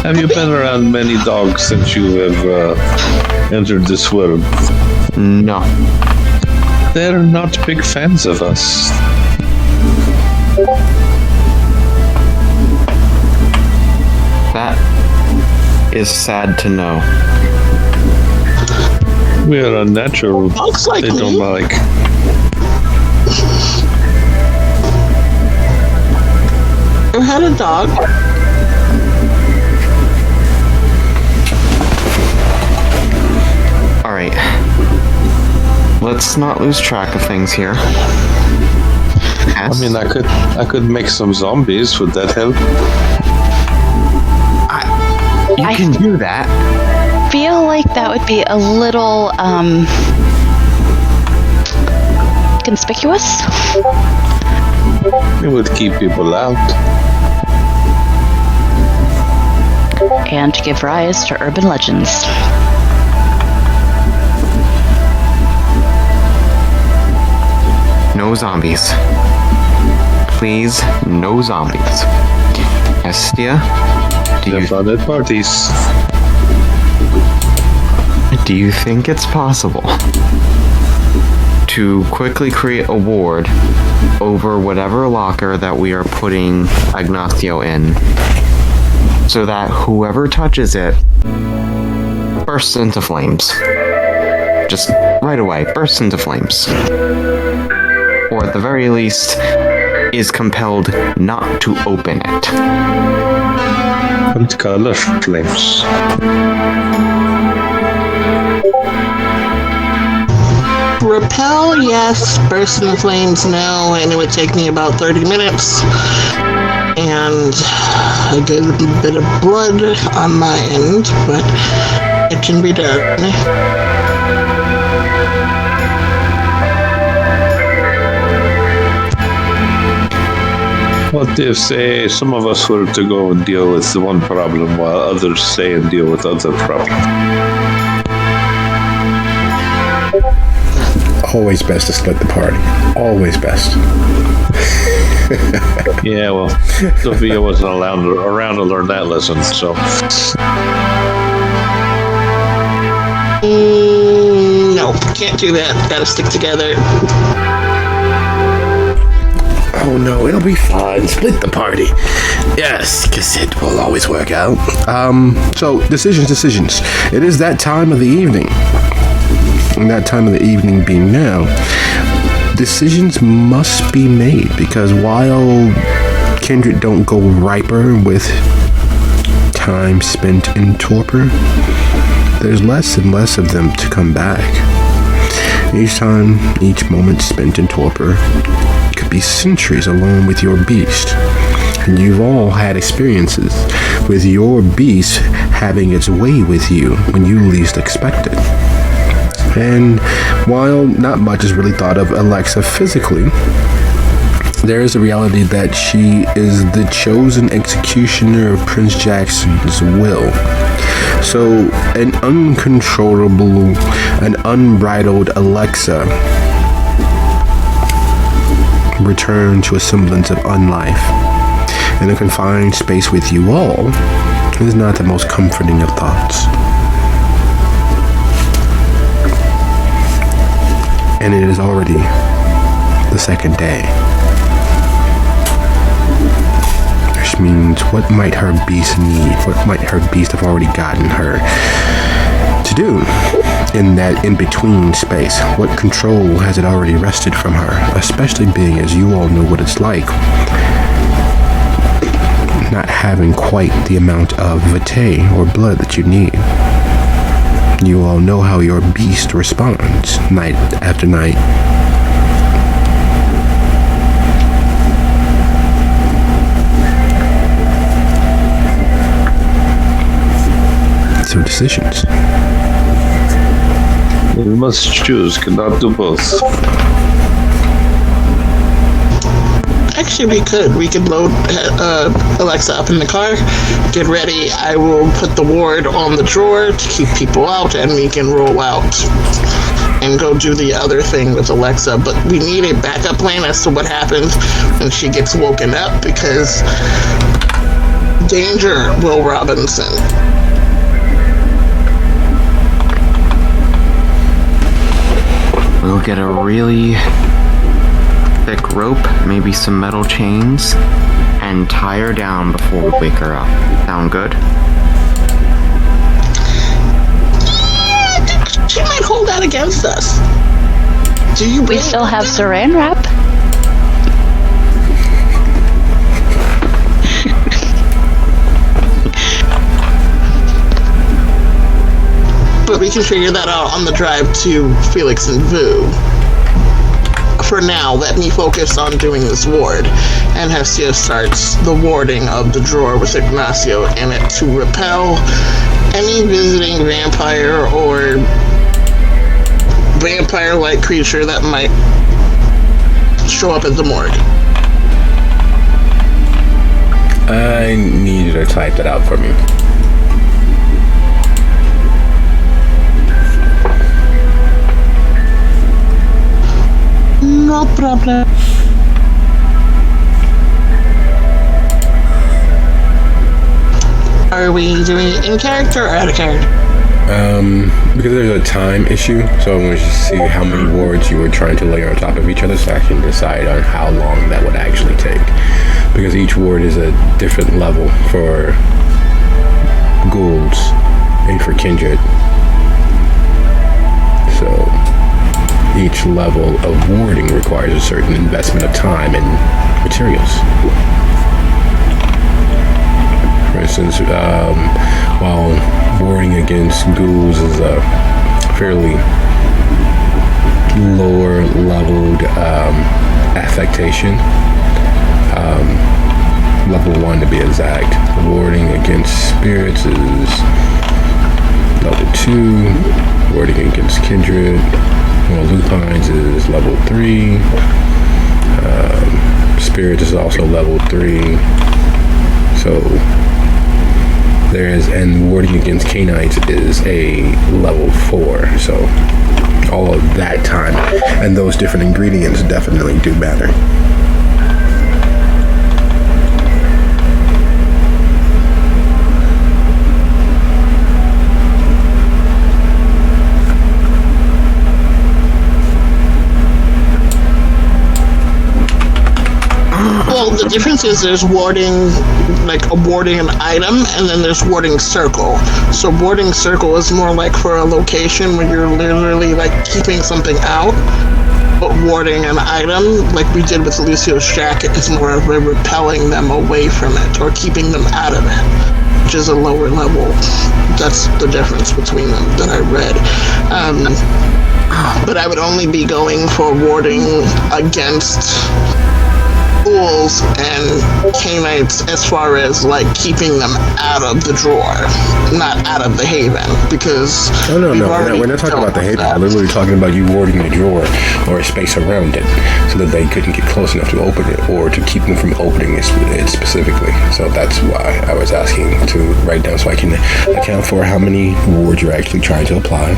[SPEAKER 6] Have you been around many dogs since you have entered this world?
[SPEAKER 4] No.
[SPEAKER 6] They're not big fans of us.
[SPEAKER 4] That is sad to know.
[SPEAKER 6] We are unnatural.
[SPEAKER 1] Looks like
[SPEAKER 6] They don't
[SPEAKER 1] me.
[SPEAKER 6] like.
[SPEAKER 1] You had a dog.
[SPEAKER 4] Alright. Let's not lose track of things here.
[SPEAKER 6] I mean, I could make some zombies. Would that help?
[SPEAKER 4] You can do that.
[SPEAKER 2] Feel like that would be a little conspicuous.
[SPEAKER 6] It would keep people out.
[SPEAKER 2] And to give rise to urban legends.
[SPEAKER 4] No zombies. Please, no zombies. Hestia,
[SPEAKER 6] Have fun at parties.
[SPEAKER 4] do you think it's possible to quickly create a ward over whatever locker that we are putting Ignacio in, so that whoever touches it bursts into flames? Just right away, bursts into flames. Or at the very least, is compelled not to open it.
[SPEAKER 6] What color flames?
[SPEAKER 1] Repel, yes. Burst into flames, no. And it would take me about 30 minutes. And a good bit of blood on my end, but it can be done.
[SPEAKER 6] What if, say, some of us were to go and deal with the one problem while others stay and deal with other problems?
[SPEAKER 3] Always best to split the party. Always best.
[SPEAKER 6] Yeah, well, Sophia wasn't around to learn that lesson, so.
[SPEAKER 1] No, can't do that. Gotta stick together.
[SPEAKER 3] Oh no, it'll be fun. Split the party. Yes, because it will always work out. So, decisions. It is that time of the evening. And that time of the evening being now, decisions must be made, because while kindred don't go riper with time spent in torpor, there's less and less of them to come back. Each time, each moment spent in torpor could be centuries alone with your beast. And you've all had experiences with your beast having its way with you when you least expect it. And while not much is really thought of Alexa physically, there is a reality that she is the chosen executioner of Prince Jackson's will. So an uncontrollable, an unbridled Alexa return to a semblance of unlife in a confined space with you all is not the most comforting of thoughts. And it is already the second day. Which means, what might her beast need? What might her beast have already gotten her? to do in that in-between space? What control has it already wrested from her? Especially being as you all know what it's like not having quite the amount of vitae or blood that you need. You all know how your beast responds night after night. So decisions.
[SPEAKER 6] We must choose, cannot do both.
[SPEAKER 1] Actually, we could load Alexa up in the car, get ready. I will put the ward on the drawer to keep people out, and we can roll out and go do the other thing with Alexa. But we need a backup plan as to what happens when she gets woken up, because danger, Will Robinson.
[SPEAKER 4] We'll get a really thick rope, maybe some metal chains, and tie her down before we wake her up. Sound good?
[SPEAKER 1] Yeah, she might hold that against us.
[SPEAKER 2] We still have saran wrap.
[SPEAKER 1] But we can figure that out on the drive to Felix and Vu. For now, let me focus on doing this ward, and Hestia starts the warding of the drawer with Ignacio in it to repel any visiting vampire or vampire-like creature that might show up at the morgue.
[SPEAKER 3] I need you to type that out for me.
[SPEAKER 1] No problem. Are we doing it in character or out of character?
[SPEAKER 3] Because there's a time issue, so I want to see how many wards you were trying to layer on top of each other so I can decide on how long that would actually take. Because each ward is a different level for ghouls and for kindred. So each level of warding requires a certain investment of time and materials. For instance, while warding against ghouls is a fairly lower leveled affectation, level 1 to be exact. Warding against spirits is level 2. Warding against kindred, well, lupines is level 3. Spirits is also level 3. So there is, and warding against canines is a level 4. So all of that time and those different ingredients definitely do matter.
[SPEAKER 1] Well, the difference is there's warding, like a warding an item, and then there's warding circle. So warding circle is more like for a location where you're literally like keeping something out. But warding an item, like we did with Lucio's jacket, is more of a repelling them away from it or keeping them out of it, which is a lower level. That's the difference between them that I read. But I would only be going for warding against ghouls and canites as far as like keeping them out of the drawer, not out of the haven, because
[SPEAKER 3] no, we're not talking about the haven. We're literally talking about you warding the drawer or a space around it so that they couldn't get close enough to open it or to keep them from opening it specifically. So that's why I was asking to write down so I can account for how many wards you're actually trying to apply,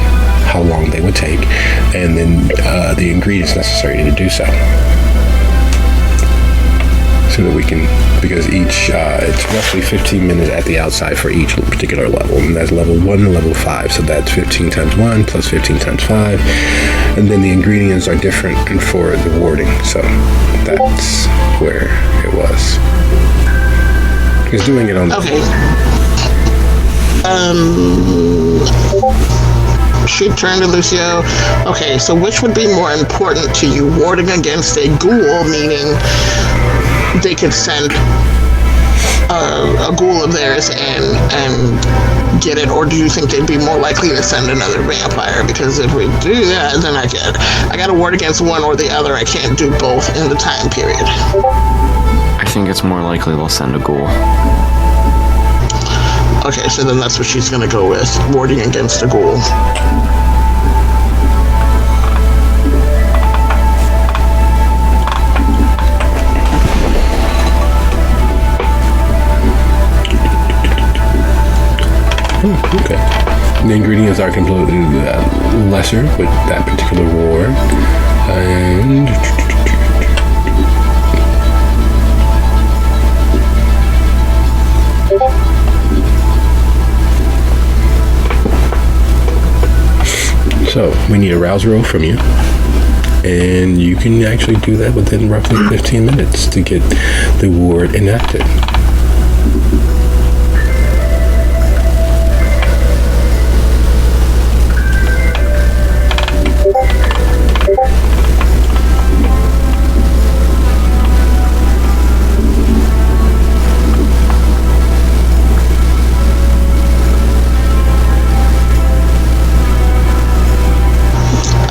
[SPEAKER 3] how long they would take, and then the ingredients necessary to do so. So that we can, because each, it's roughly 15 minutes at the outside for each particular level. And that's level 1 and level 5. So that's 15 times 1 plus 15 times 5. And then the ingredients are different for the warding. So that's where it was. Because doing it on the...
[SPEAKER 1] Okay. she turned to Lucio. Okay, so which would be more important to you? Warding against a ghoul, meaning they could send a ghoul of theirs and get it, or do you think they'd be more likely to send another vampire? Because if we do that, then I got to ward against one or the other. I can't do both in the time period.
[SPEAKER 4] I think it's more likely they'll send a ghoul.
[SPEAKER 1] Okay, so then that's what she's gonna go with, warding against a ghoul.
[SPEAKER 3] Okay. The ingredients are completely lesser with that particular ward. And so we need a rouse roll from you. And you can actually do that within roughly 15 minutes to get the ward enacted.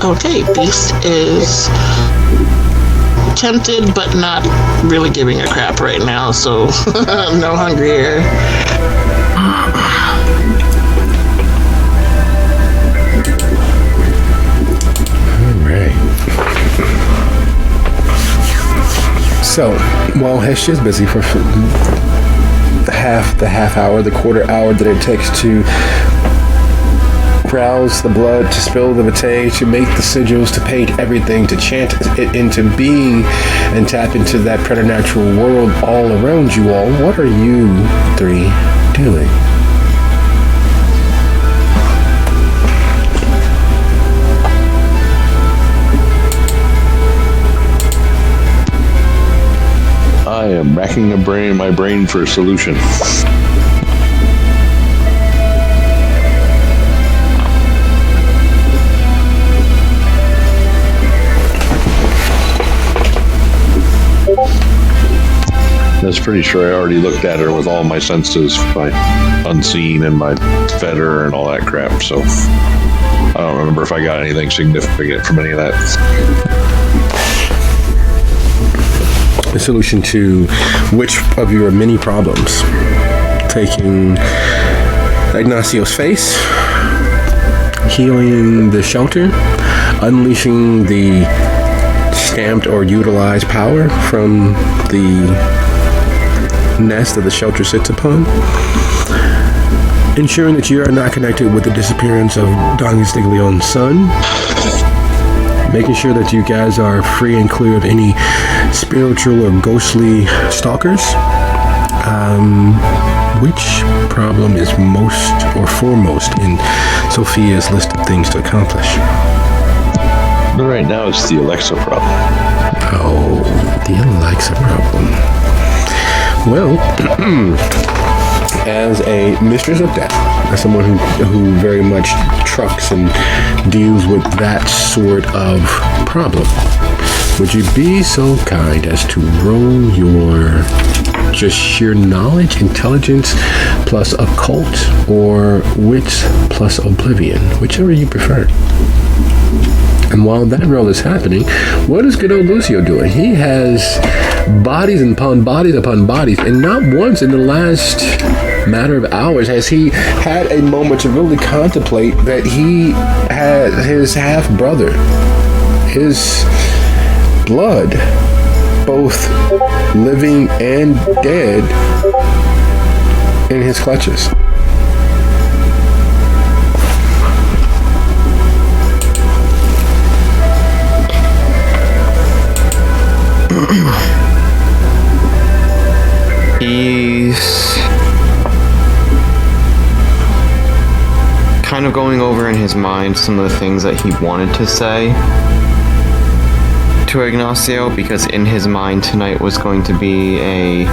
[SPEAKER 1] Okay, Beast is tempted, but not really giving a crap right now, so no hungry here.
[SPEAKER 3] Alright. So, while Hesh is busy for the half hour, the quarter hour that it takes to rouse the blood, to spill the vitae, to make the sigils, to paint everything, to chant it into being, and tap into that preternatural world all around you all, what are you three doing?
[SPEAKER 5] I am racking my brain for a solution. I was pretty sure I already looked at her with all my senses, my unseen and my fetter and all that crap, so I don't remember if I got anything significant from any of that.
[SPEAKER 3] The solution to which of your many problems? Taking Ignacio's face, healing the shelter, unleashing the stamped or utilized power from the nest that the shelter sits upon, ensuring that you are not connected with the disappearance of Don Stiglione's son, making sure that you guys are free and clear of any spiritual or ghostly stalkers. Which problem is most or foremost in Sophia's list of things to accomplish?
[SPEAKER 5] But right now it's the Alexa problem.
[SPEAKER 3] Oh, the Alexa problem. Well, as a mistress of death, as someone who very much trucks and deals with that sort of problem, would you be so kind as to roll your just sheer knowledge, intelligence, plus occult, or wits plus oblivion, whichever you prefer? And while that roll is happening, what is good old Lucio doing? He has bodies upon bodies upon bodies, and not once in the last matter of hours has he had a moment to really contemplate that he had his half-brother, his blood, both living and dead, in his clutches.
[SPEAKER 4] He's kind of going over in his mind some of the things that he wanted to say to Ignacio, because in his mind tonight was going to be a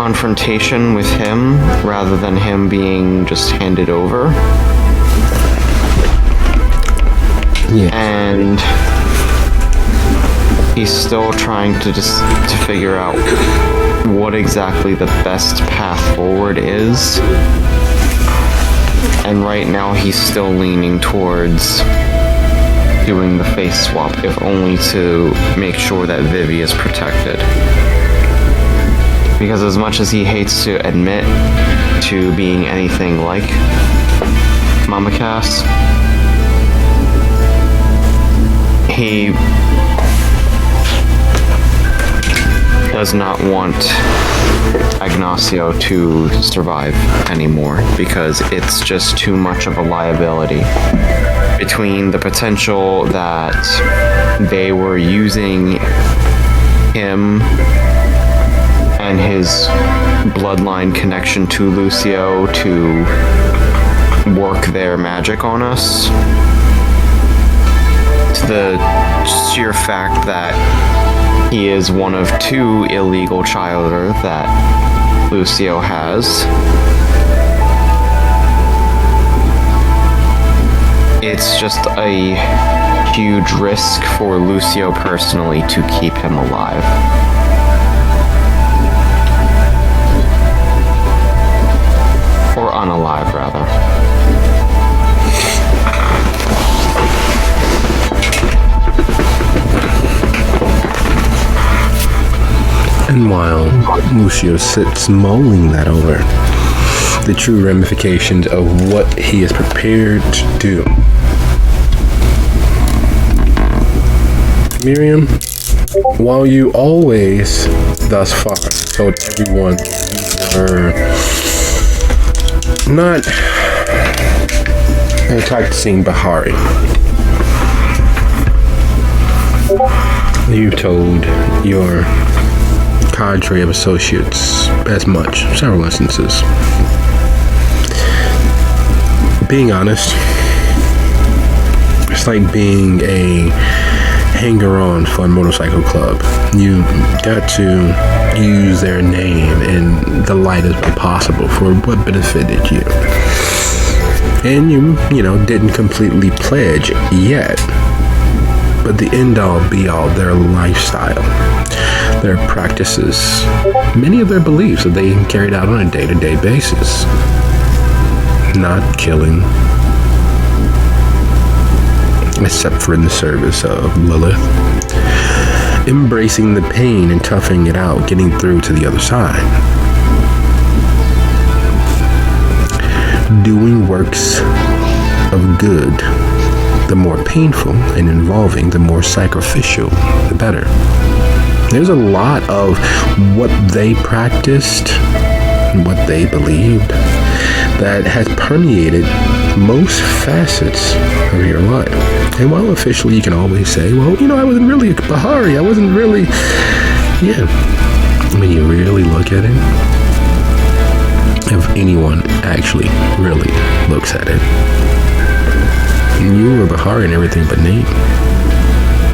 [SPEAKER 4] confrontation with him rather than him being just handed over.
[SPEAKER 3] Yeah.
[SPEAKER 4] And he's still trying to figure out what exactly the best path forward is. And right now he's still leaning towards doing the face swap, if only to make sure that Vivi is protected. Because as much as he hates to admit to being anything like Mama Cass, he does not want Ignacio to survive anymore, because it's just too much of a liability. Between the potential that they were using him and his bloodline connection to Lucio to work their magic on us, to the sheer fact that he is one of 2 illegal children that Lucio has. It's just a huge risk for Lucio personally to keep him alive. Or unalive, rather.
[SPEAKER 3] And while Lucio sits mulling that over, the true ramifications of what he is prepared to do, Miriam, while you always, thus far, told everyone you were not practicing Bahari, you told your cadre of associates as much, several instances. Being honest, it's like being a hanger-on for a motorcycle club. You got to use their name in the lightest way possible for what benefited you. And you didn't completely pledge yet. But the end-all, be-all, their lifestyle, their practices, many of their beliefs that they carried out on a day-to-day basis. Not killing, except for in the service of Lilith. Embracing the pain and toughing it out, getting through to the other side. Doing works of good. The more painful and involving, the more sacrificial, the better. There's a lot of what they practiced and what they believed that has permeated most facets of your life. And while officially you can always say, well, I wasn't really a Bahari, I wasn't really, when you really look at it, if anyone actually really looks at it, you were Bahari in everything but name.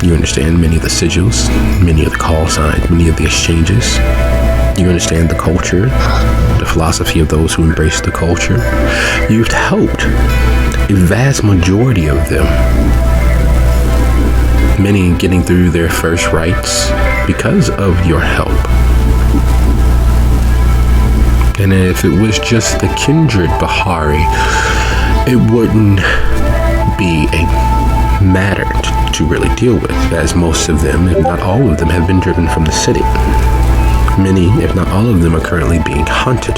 [SPEAKER 3] You understand many of the sigils, many of the call signs, many of the exchanges. You understand the culture, the philosophy of those who embrace the culture. You've helped a vast majority of them. Many getting through their first rites because of your help. And if it was just the kindred Bahari, it wouldn't be a matter to really deal with, as most of them, if not all of them, have been driven from the city. Many, if not all of them, are currently being hunted.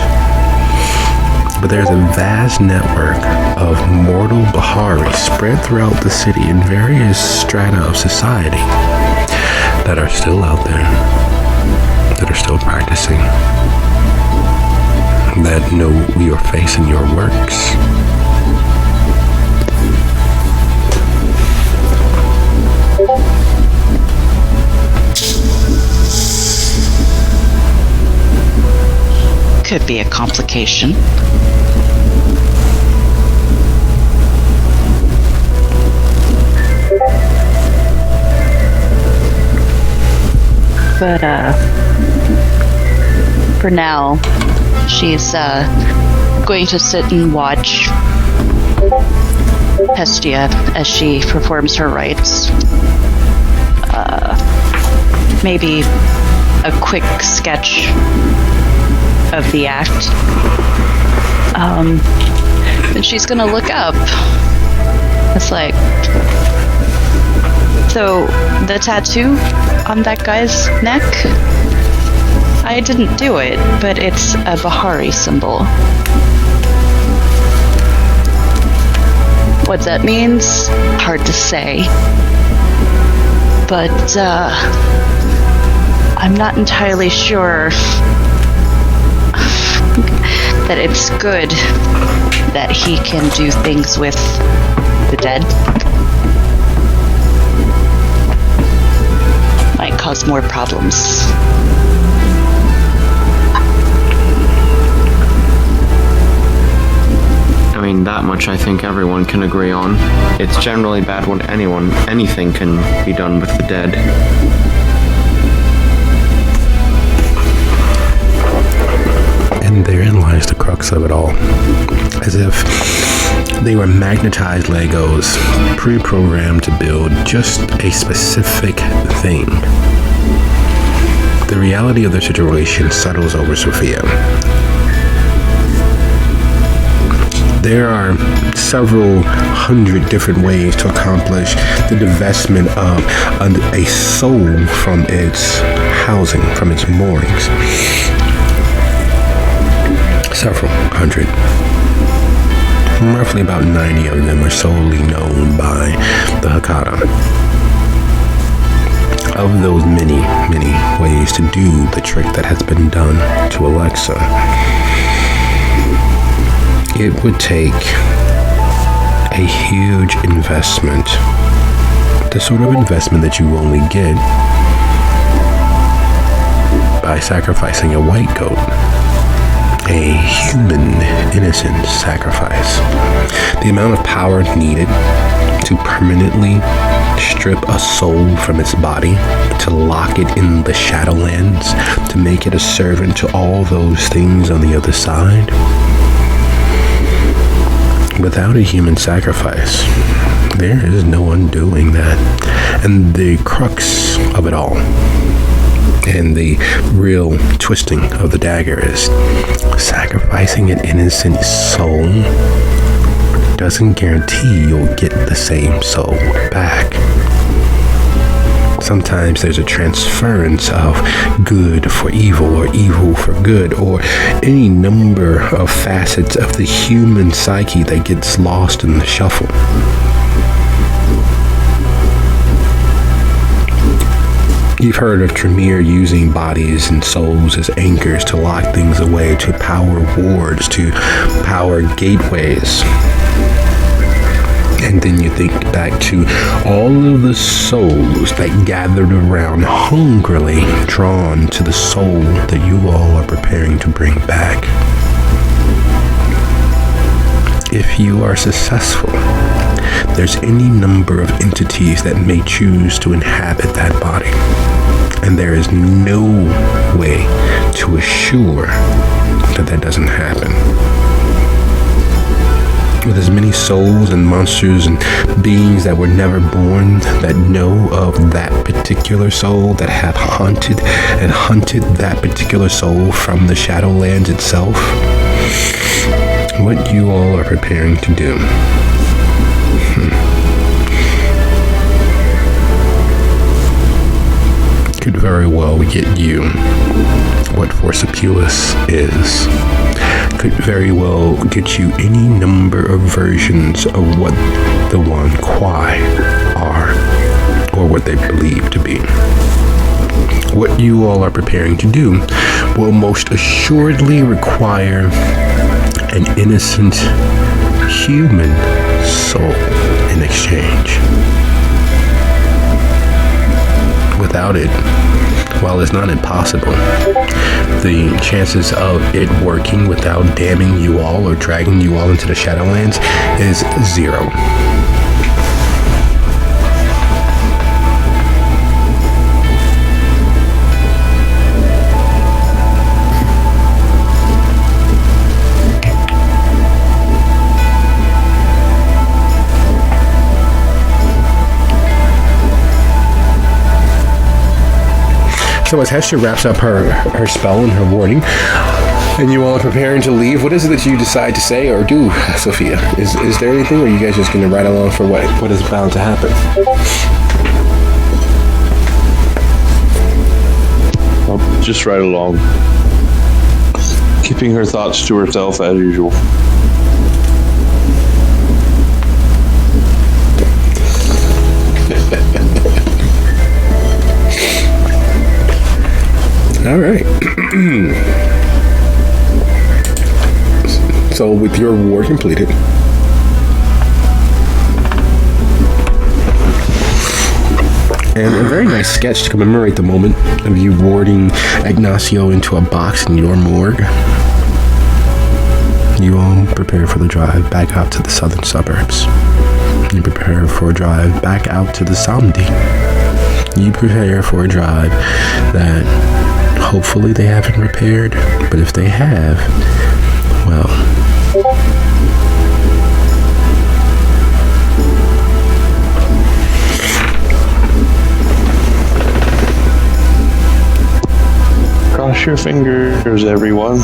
[SPEAKER 3] But there's a vast network of mortal Bahari spread throughout the city in various strata of society that are still out there, that are still practicing, that know your face and your works.
[SPEAKER 2] Could be a complication. But for now, she's going to sit and watch Hestia as she performs her rites. Maybe a quick sketch of the act. Then she's gonna look up. It's like, so the tattoo on that guy's neck, I didn't do it, but it's a Bahari symbol. What that means, hard to say. But I'm not entirely sure that it's good that he can do things with the dead. Might cause more problems.
[SPEAKER 4] I mean, that much I think everyone can agree on. It's generally bad when anything can be done with the dead.
[SPEAKER 3] And therein lies the crux of it all. As if they were magnetized Legos, pre-programmed to build just a specific thing. The reality of the situation settles over Sophia. There are several hundred different ways to accomplish the divestment of a soul from its housing, from its moorings. Several hundred. Roughly about 90 of them are solely known by the Hakadah. Of those many, many ways to do the trick that has been done to Alexa, it would take a huge investment, the sort of investment that you only get by sacrificing a white goat, a human innocent sacrifice. The amount of power needed to permanently strip a soul from its body, to lock it in the Shadowlands, to make it a servant to all those things on the other side. Without a human sacrifice, there is no undoing that. And the crux of it all, and the real twisting of the dagger, is sacrificing an innocent soul doesn't guarantee you'll get the same soul back. Sometimes there's a transference of good for evil, or evil for good, or any number of facets of the human psyche that gets lost in the shuffle. You've heard of Tremere using bodies and souls as anchors to lock things away, to power wards, to power gateways. And then you think back to all of the souls that gathered around, hungrily drawn to the soul that you all are preparing to bring back. If you are successful, there's any number of entities that may choose to inhabit that body. And there is no way to assure that that doesn't happen. With as many souls and monsters and beings that were never born that know of that particular soul, that have haunted and hunted that particular soul from the Shadowlands itself, what you all are preparing to do could very well get you what Forsapulus is. Could very well get you any number of versions of what the One Kwai are, or what they believe to be. What you all are preparing to do will most assuredly require an innocent human soul in exchange. Without it, while it's not impossible, the chances of it working without damning you all or dragging you all into the Shadowlands is 0. So as Hester wraps up her spell and her warding, and you all are preparing to leave, what is it that you decide to say or do, Sophia? Is there anything, or are you guys just going to ride along for what is bound to happen?
[SPEAKER 6] I'll just ride along, keeping her thoughts to herself as usual.
[SPEAKER 3] All right. So with your war completed, and a very nice sketch to commemorate the moment of you warding Ignacio into a box in your morgue, you all prepare for the drive back out to the southern suburbs. You prepare for a drive back out to the Samdi. You prepare for a drive that hopefully they haven't repaired, but if they have, well,
[SPEAKER 6] cross your fingers, everyone.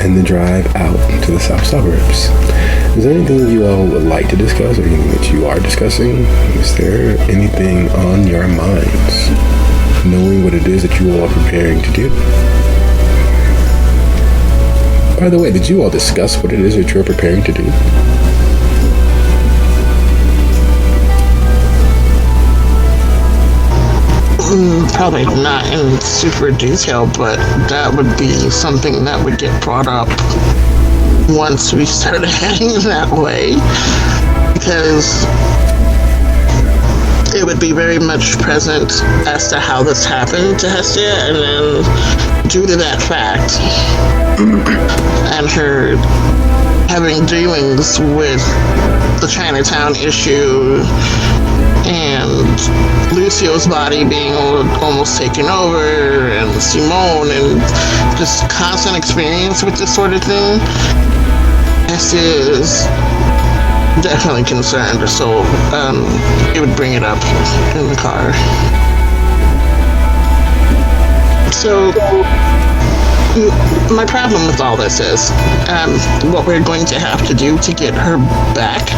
[SPEAKER 3] and the drive out to the south suburbs. Is there anything you all would like to discuss, or anything that you are discussing? Is there anything on your minds, knowing what it is that you all are preparing to do? By the way, did you all discuss what it is that you're preparing to do?
[SPEAKER 1] Probably not in super detail, but that would be something that would get brought up once we started heading that way, because it would be very much present as to how this happened to Hestia, and then due to that fact and her having dealings with the Chinatown issue and Lucio's body being almost taken over, and Simone, and just constant experience with this sort of thing, Hestia is definitely concerned, so it would bring it up in the car. So my problem with all this is what we're going to have to do to get her back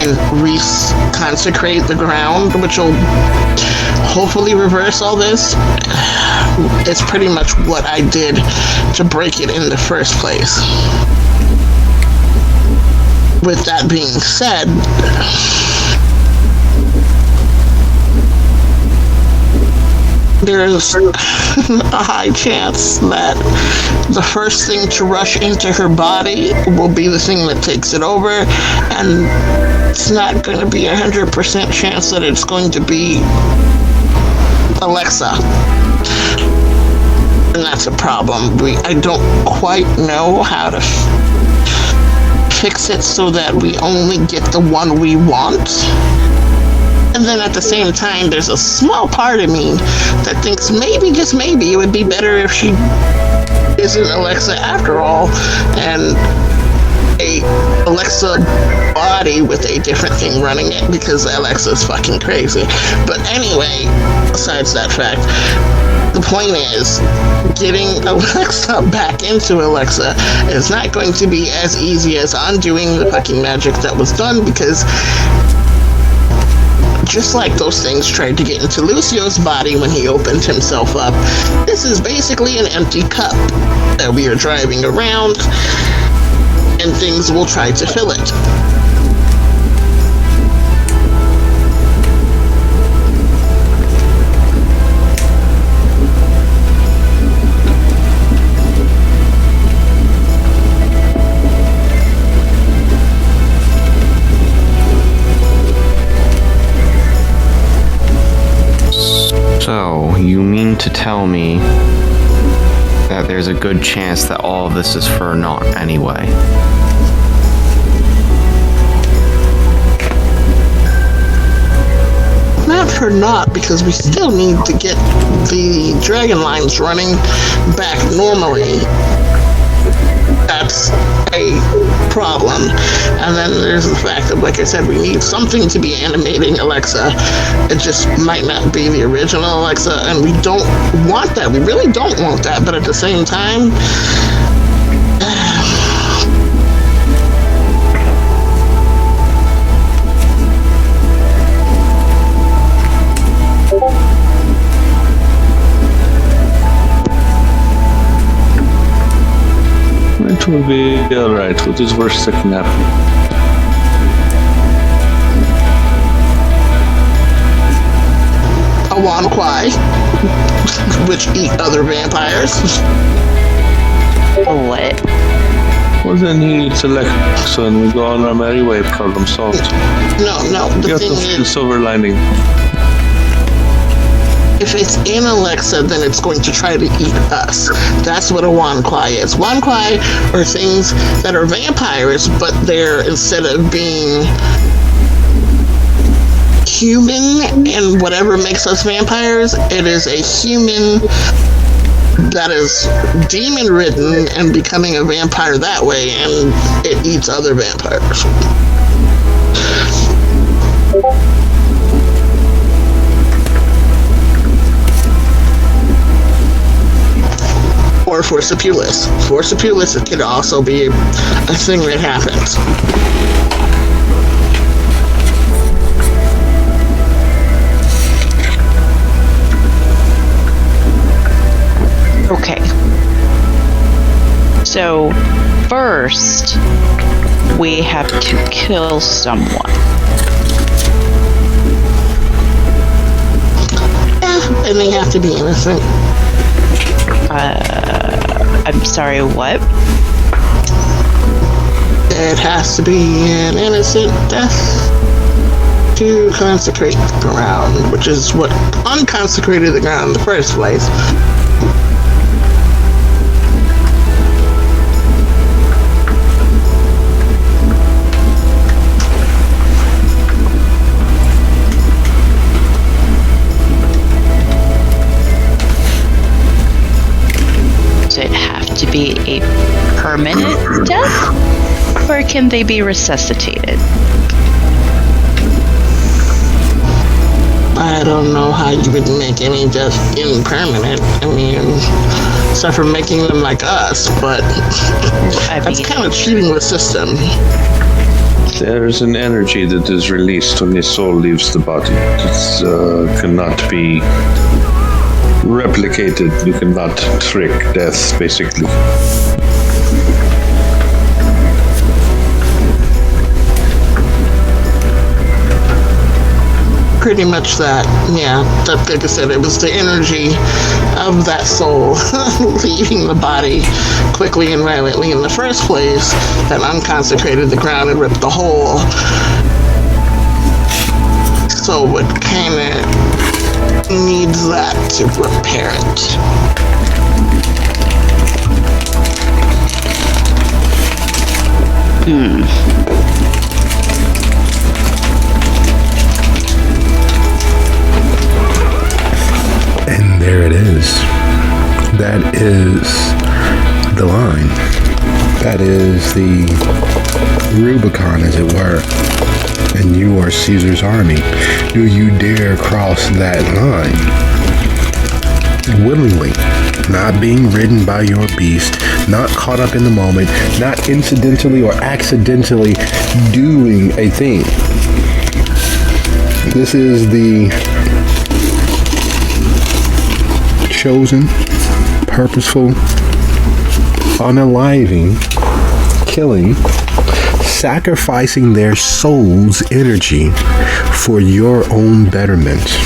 [SPEAKER 1] and reconsecrate the ground, which will hopefully reverse all this. It's pretty much what I did to break it in the first place. With that being said, there's a high chance that the first thing to rush into her body will be the thing that takes it over, and it's not going to be 100% chance that it's going to be Alexa. And that's a problem. I don't quite know how to fix it so that we only get the one we want. And then at the same time, there's a small part of me that thinks maybe, just maybe, it would be better if she isn't Alexa after all, and a Alexa body with a different thing running it, because Alexa's fucking crazy. But anyway, besides that fact, the point is, getting Alexa back into Alexa is not going to be as easy as undoing the fucking magic that was done, because just like those things tried to get into Lucio's body when he opened himself up, this is basically an empty cup that we are driving around, and things will try to fill it.
[SPEAKER 4] So, you mean to tell me that there's a good chance that all of this is for naught anyway?
[SPEAKER 1] Not her not, because we still need to get the dragon lines running back normally. That's a problem. And then there's the fact that, like I said, we need something to be animating Alexa. It just might not be the original Alexa, and we don't want that. We really don't want that, but at the same time,
[SPEAKER 6] it will be alright. What is worse that can happen?
[SPEAKER 1] a Wanquai, which eat other vampires.
[SPEAKER 2] What?
[SPEAKER 6] Well, then he eats Alexa and we go on our merry way, problem solved.
[SPEAKER 1] No, the
[SPEAKER 6] Get
[SPEAKER 1] thing
[SPEAKER 6] the
[SPEAKER 1] is,
[SPEAKER 6] silver lining.
[SPEAKER 1] if it's in Alexa, then it's going to try to eat us. That's what a Wanquai is. Wanquai are things that are vampires, but they're, instead of being human and whatever makes us vampires, it is a human that is demon-ridden and becoming a vampire that way, and it eats other vampires. Or Forsipulus. Forsipulus could also be a thing that happens.
[SPEAKER 2] Okay. So, first, we have to kill someone.
[SPEAKER 1] And they have to be innocent.
[SPEAKER 2] I'm sorry, what?
[SPEAKER 1] It has to be an innocent death to consecrate the ground, which is what unconsecrated the ground in the first place.
[SPEAKER 2] Does it have to be a permanent death? Or can they be resuscitated?
[SPEAKER 1] I don't know how you would make any death impermanent. I mean, except for making them like us, but that's kind of cheating the system.
[SPEAKER 6] There's an energy that is released when the soul leaves the body. It cannot be replicated. You cannot trick death, basically.
[SPEAKER 1] Pretty much that, yeah. That, like I said, it was the energy of that soul leaving the body quickly and violently in the first place that unconsecrated the ground and ripped the hole. So it kind of needs that to repair it.
[SPEAKER 3] And there it is. That is the line. That is the Rubicon, as it were. And you are Caesar's army. Do you dare cross that line? Willingly. Not being ridden by your beast, not caught up in the moment, not incidentally or accidentally doing a thing. This is the chosen, purposeful, unaliving, killing, sacrificing their soul's energy for your own betterment.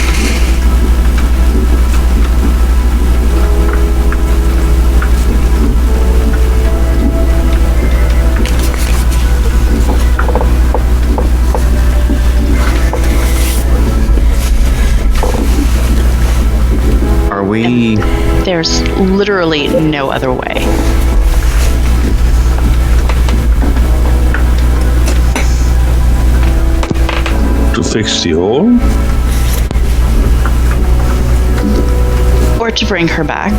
[SPEAKER 2] There's literally no other way.
[SPEAKER 6] To fix the hole?
[SPEAKER 2] or to bring her back.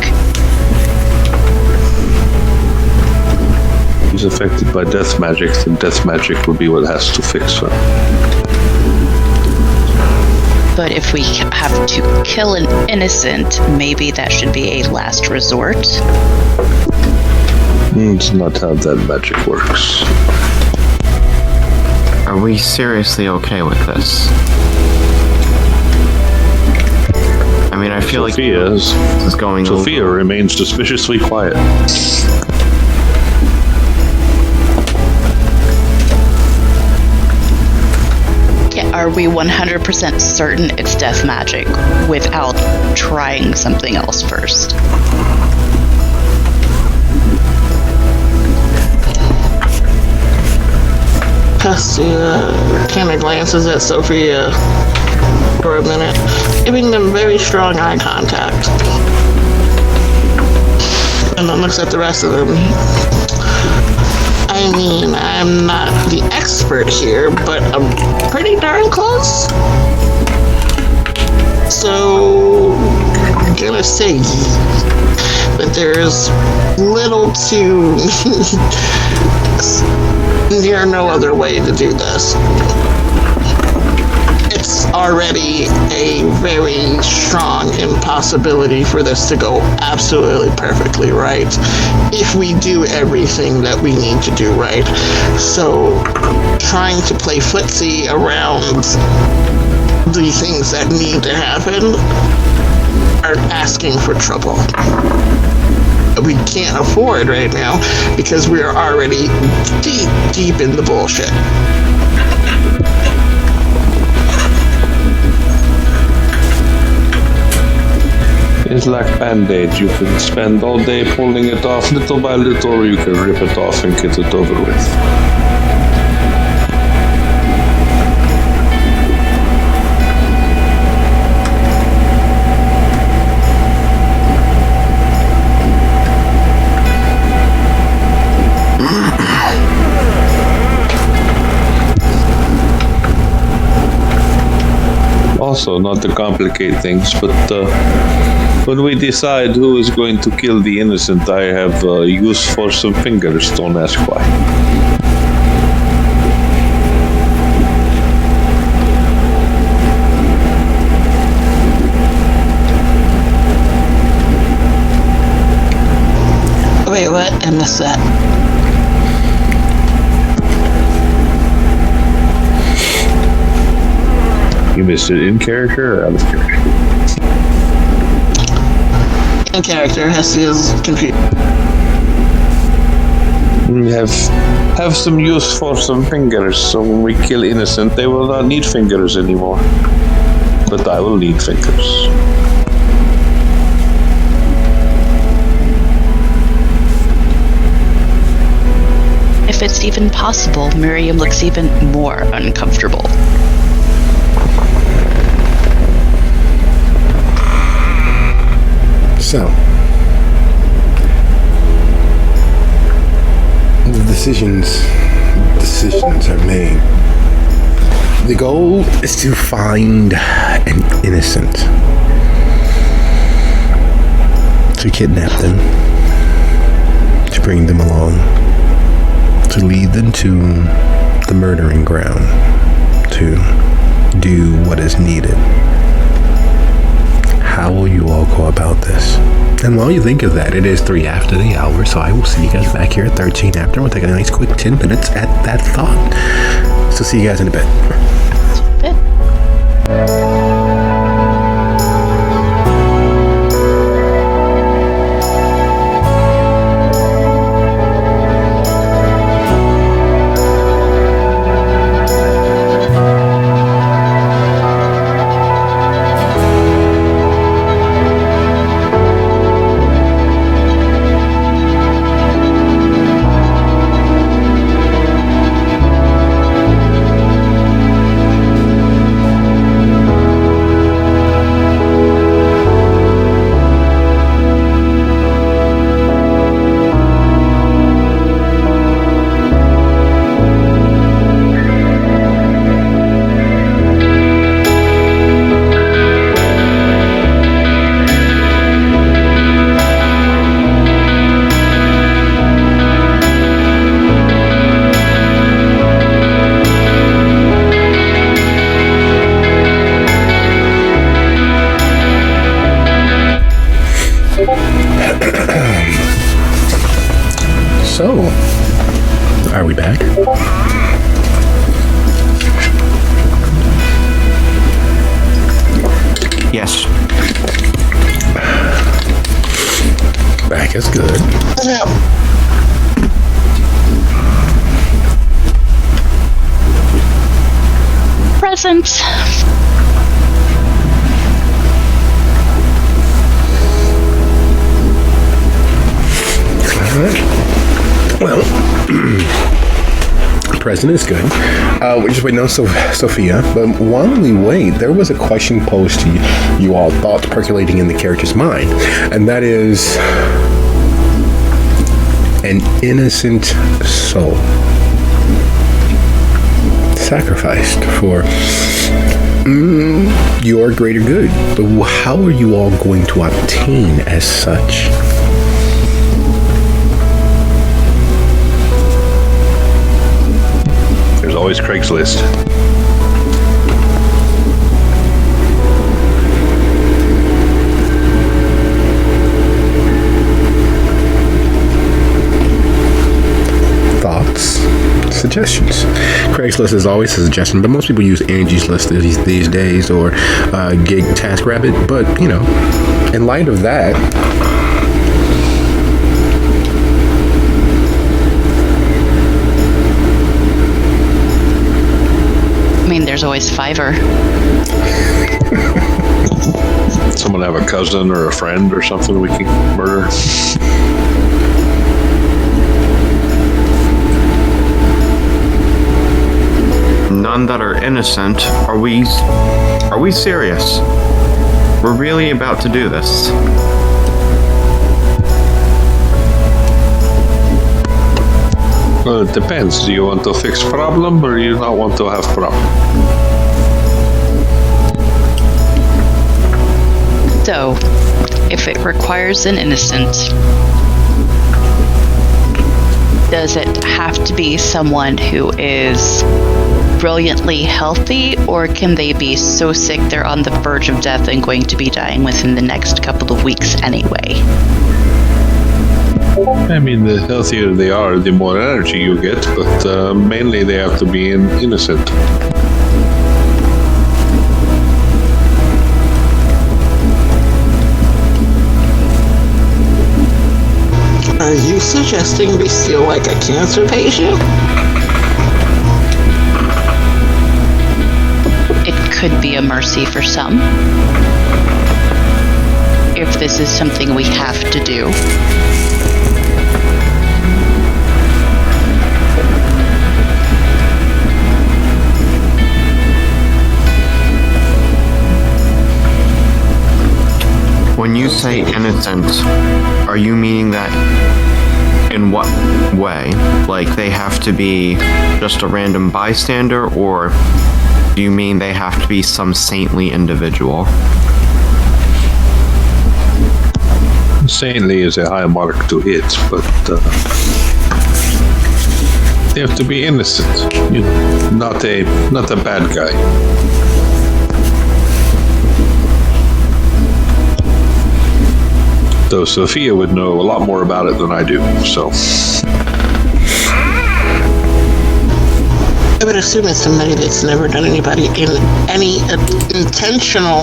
[SPEAKER 6] He's affected by death magic, then death magic would be what has to fix her.
[SPEAKER 2] But if we have to kill an innocent, maybe that should be a last resort.
[SPEAKER 6] It's not how that magic works.
[SPEAKER 4] Are we seriously okay with this? I mean, I feel like this is going.
[SPEAKER 6] Sophia remains suspiciously quiet.
[SPEAKER 2] Yeah, are we 100% certain it's death magic without trying something else first?
[SPEAKER 1] Hestia kind of glances at Sophia for a minute, giving them very strong eye contact. And then looks at the rest of them. I mean, I'm not the expert here, but I'm pretty darn close. So, I'm gonna say that there's little to near no other way to do this. It's already a very strong impossibility for this to go absolutely perfectly right if we do everything that we need to do right. So trying to play footsie around the things that need to happen are asking for trouble. We can't afford right now because we are already deep in the bullshit.
[SPEAKER 6] It's like Band-Aid. You can spend all day pulling it off little by little, or you can rip it off and get it over with. Also, not to complicate things, but when we decide who is going to kill the innocent, I have use for some fingers. Don't ask why.
[SPEAKER 1] Wait, what? I missed that.
[SPEAKER 6] You missed it in character or out of character?
[SPEAKER 1] In character, Hestia's confused.
[SPEAKER 6] Have some use for some fingers, so when we kill innocent, they will not need fingers anymore. But I will need fingers.
[SPEAKER 2] If it's even possible, Miriam looks even more uncomfortable.
[SPEAKER 3] So, the decisions are made. The goal is to find an innocent, to kidnap them, to bring them along, to lead them to the murdering ground, to do what is needed. How will you all go about this? And while you think of that, it is 3 after the hour, so I will see you guys back here at 13 after. We'll take a nice quick 10 minutes at that thought. So see you guys in a bit. So, are we back?
[SPEAKER 4] Yes.
[SPEAKER 3] Back is good.
[SPEAKER 1] Yeah.
[SPEAKER 2] Presents.
[SPEAKER 3] All right. Well, present is good. We're just waiting on Sophia. But while we wait, there was a question posed to you all, thoughts percolating in the character's mind, and that is an innocent soul sacrificed for your greater good. But how are you all going to obtain as such?
[SPEAKER 5] There's always Craigslist.
[SPEAKER 3] Thoughts, suggestions. Craigslist is always a suggestion, but most people use Angie's List these days, or Gig TaskRabbit. But you know, in light of that,
[SPEAKER 2] I mean, there's always Fiverr.
[SPEAKER 5] Someone have a cousin or a friend or something we can murder.
[SPEAKER 4] None that are innocent. Are we serious? We're really about to do this.
[SPEAKER 5] Well, it depends. Do you want to fix problem or you not want to have problem?
[SPEAKER 2] So, if it requires an innocent, does it have to be someone who is brilliantly healthy, or can they be so sick they're on the verge of death and going to be dying within the next couple of weeks anyway?
[SPEAKER 5] I mean, the healthier they are, the more energy you get, but mainly they have to be innocent.
[SPEAKER 1] Are you suggesting we steal like a cancer patient?
[SPEAKER 2] It could be a mercy for some. If this is something we have to do.
[SPEAKER 4] When you say innocent, are you meaning that in what way? Like they have to be just a random bystander, or do you mean they have to be some saintly individual?
[SPEAKER 5] Saintly is a high mark to hit, but they have to be innocent. You know, not a bad guy. Though Sophia would know a lot more about it than I do, so.
[SPEAKER 1] I would assume it's somebody that's never done anybody in any intentional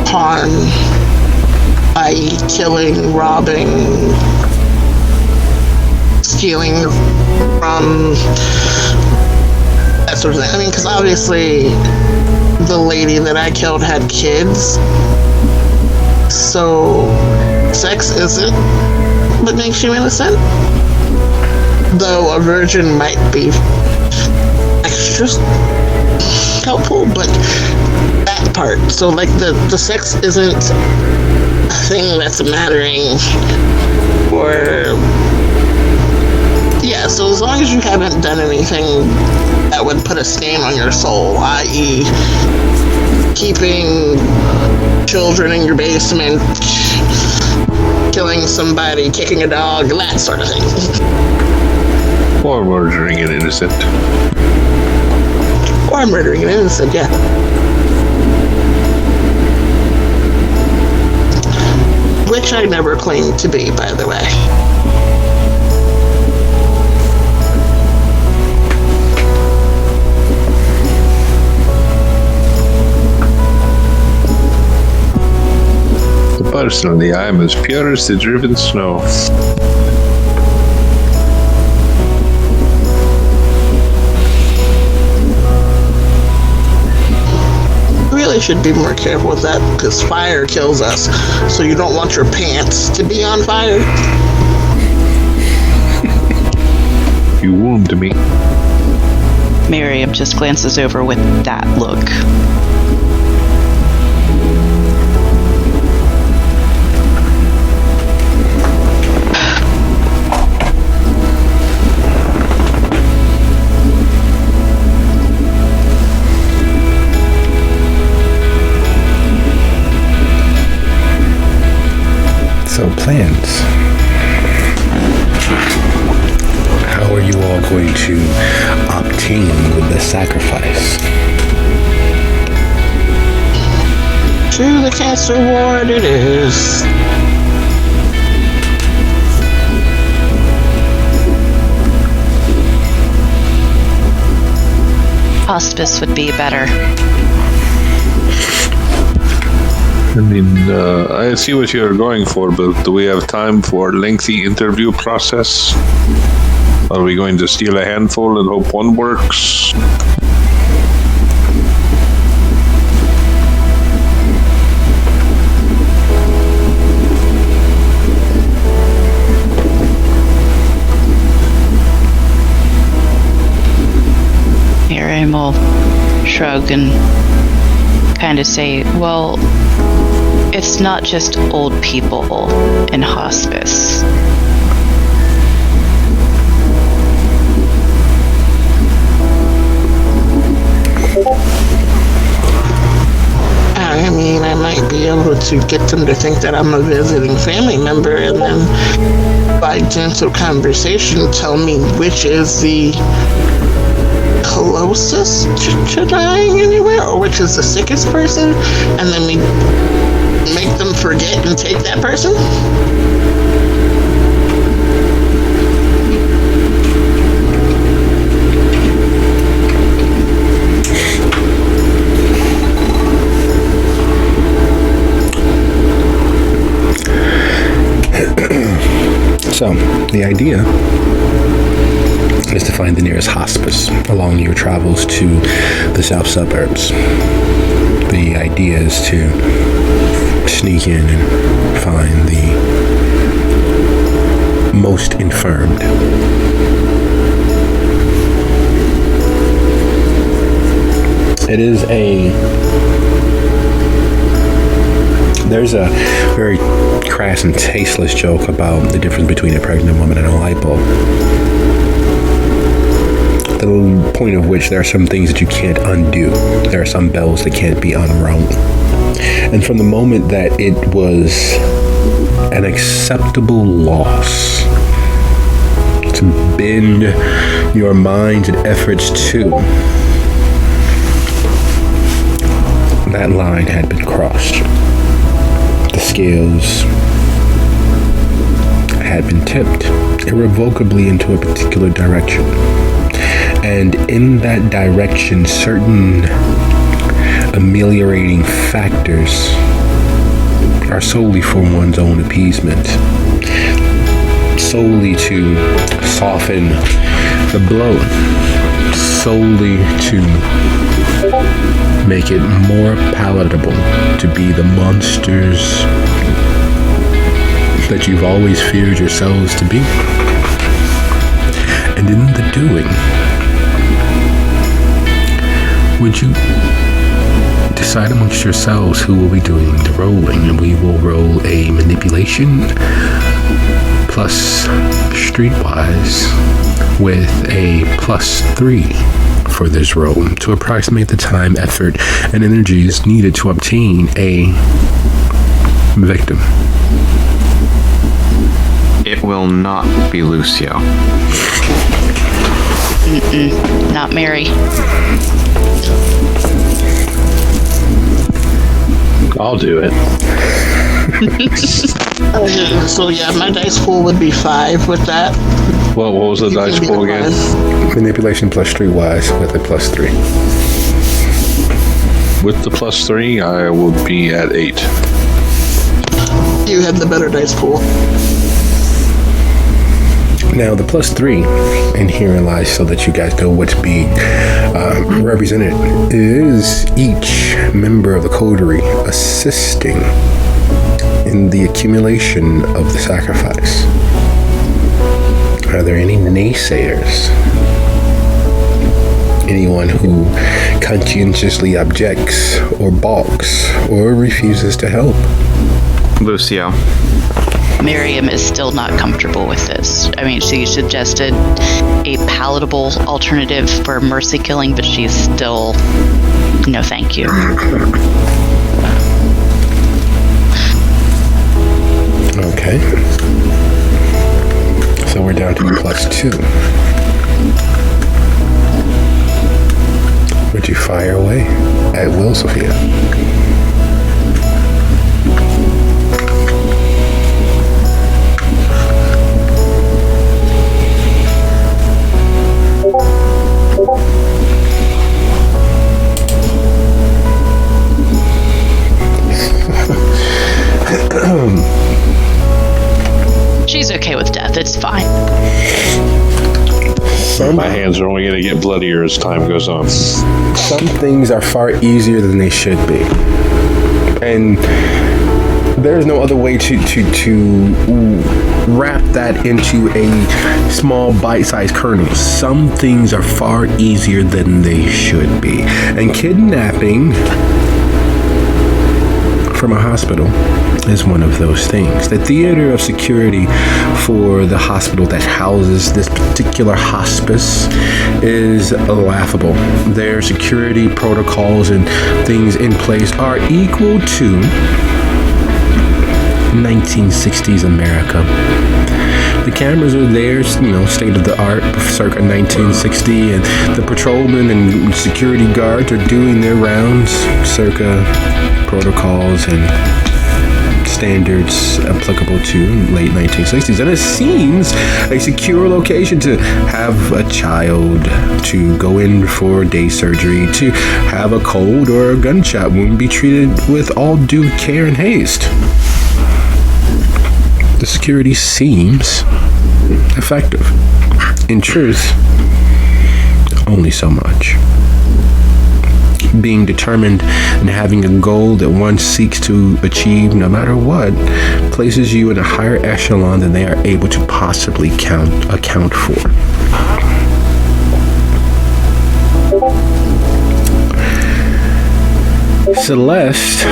[SPEAKER 1] harm, i.e. killing, robbing, stealing from, that sort of thing. I mean, because obviously the lady that I killed had kids, so sex isn't what makes you innocent. Though a virgin might be extra helpful, but that part. So like the sex isn't a thing that's mattering, or yeah, so as long as you haven't done anything that would put a stain on your soul, i.e. keeping children in your basement, killing somebody, kicking a dog, that sort of thing.
[SPEAKER 5] Or murdering an innocent.
[SPEAKER 1] Or murdering an innocent, yeah. which I never claimed to be, by the way.
[SPEAKER 6] Personally, I am as pure as the driven snow.
[SPEAKER 1] Really should be more careful with that because fire kills us. So you don't want your pants to be on fire.
[SPEAKER 6] You wound me.
[SPEAKER 2] Miriam just glances over with that look.
[SPEAKER 3] So, plans. How are you all going to obtain with the sacrifice?
[SPEAKER 1] To the castle ward it is.
[SPEAKER 2] Hospice would be better.
[SPEAKER 6] I mean, I see what you're going for, but do we have time for a lengthy interview process? Are we going to steal a handful and hope one works?
[SPEAKER 2] Miriam will shrug and kind of say, well, it's not just old people in hospice.
[SPEAKER 1] I mean, I might be able to get them to think that I'm a visiting family member and then by gentle conversation tell me which is the closest to dying anywhere or which is the sickest person, and then we make them forget and take that person?
[SPEAKER 3] So, the idea is to find the nearest hospice along your travels to the south suburbs. The idea is to sneak in and find the most infirmed. There's a very crass and tasteless joke about the difference between a pregnant woman and a lipo. The point of which there are some things that you can't undo. There are some bells that can't be unrung. And from the moment that it was an acceptable loss to bend your mind and efforts to, that line had been crossed. The scales had been tipped irrevocably into a particular direction. And in that direction, certain ameliorating factors are solely for one's own appeasement, solely to soften the blow, solely to make it more palatable to be the monsters that you've always feared yourselves to be. And in the doing, would you decide amongst yourselves who will be doing the rolling? And we will roll a manipulation plus streetwise with a +3 for this roll to approximate the time, effort, and energies needed to obtain a victim.
[SPEAKER 4] It will not be Lucio.
[SPEAKER 2] Not Mary.
[SPEAKER 6] I'll do it.
[SPEAKER 1] So yeah, my dice pool would be 5 with that.
[SPEAKER 6] What was the dice pool again?
[SPEAKER 3] Manipulation +3 wise with a +3.
[SPEAKER 6] With the +3, I would be at 8.
[SPEAKER 1] You had the better dice pool.
[SPEAKER 3] Now the +3, and herein lies so that you guys know what's being represented, is each member of the coterie assisting in the accumulation of the sacrifice. Are there any naysayers? Anyone who conscientiously objects or balks or refuses to help?
[SPEAKER 4] Lucio.
[SPEAKER 2] Miriam is still not comfortable with this. I mean, she suggested a palatable alternative for mercy killing, but she's still, no thank you.
[SPEAKER 3] Okay. So we're down to +2. Would you fire away at will, Sophia?
[SPEAKER 2] She's okay with death. It's fine.
[SPEAKER 5] My hands are only going to get bloodier as time goes on.
[SPEAKER 3] Some things are far easier than they should be. And there's no other way to wrap that into a small bite-sized kernel. Some things are far easier than they should be. And kidnapping from a hospital is one of those things. The theater of security for the hospital that houses this particular hospice is laughable. Their security protocols and things in place are equal to 1960s America. The cameras are there, state of the art, circa 1960, and the patrolmen and security guards are doing their rounds, circa protocols and standards applicable to late 1960s. And it seems a secure location to have a child, to go in for day surgery, to have a cold or a gunshot wound be treated with all due care and haste. The security seems effective. In truth, only so much. Being determined and having a goal that one seeks to achieve no matter what places you in a higher echelon than they are able to possibly account for. Celeste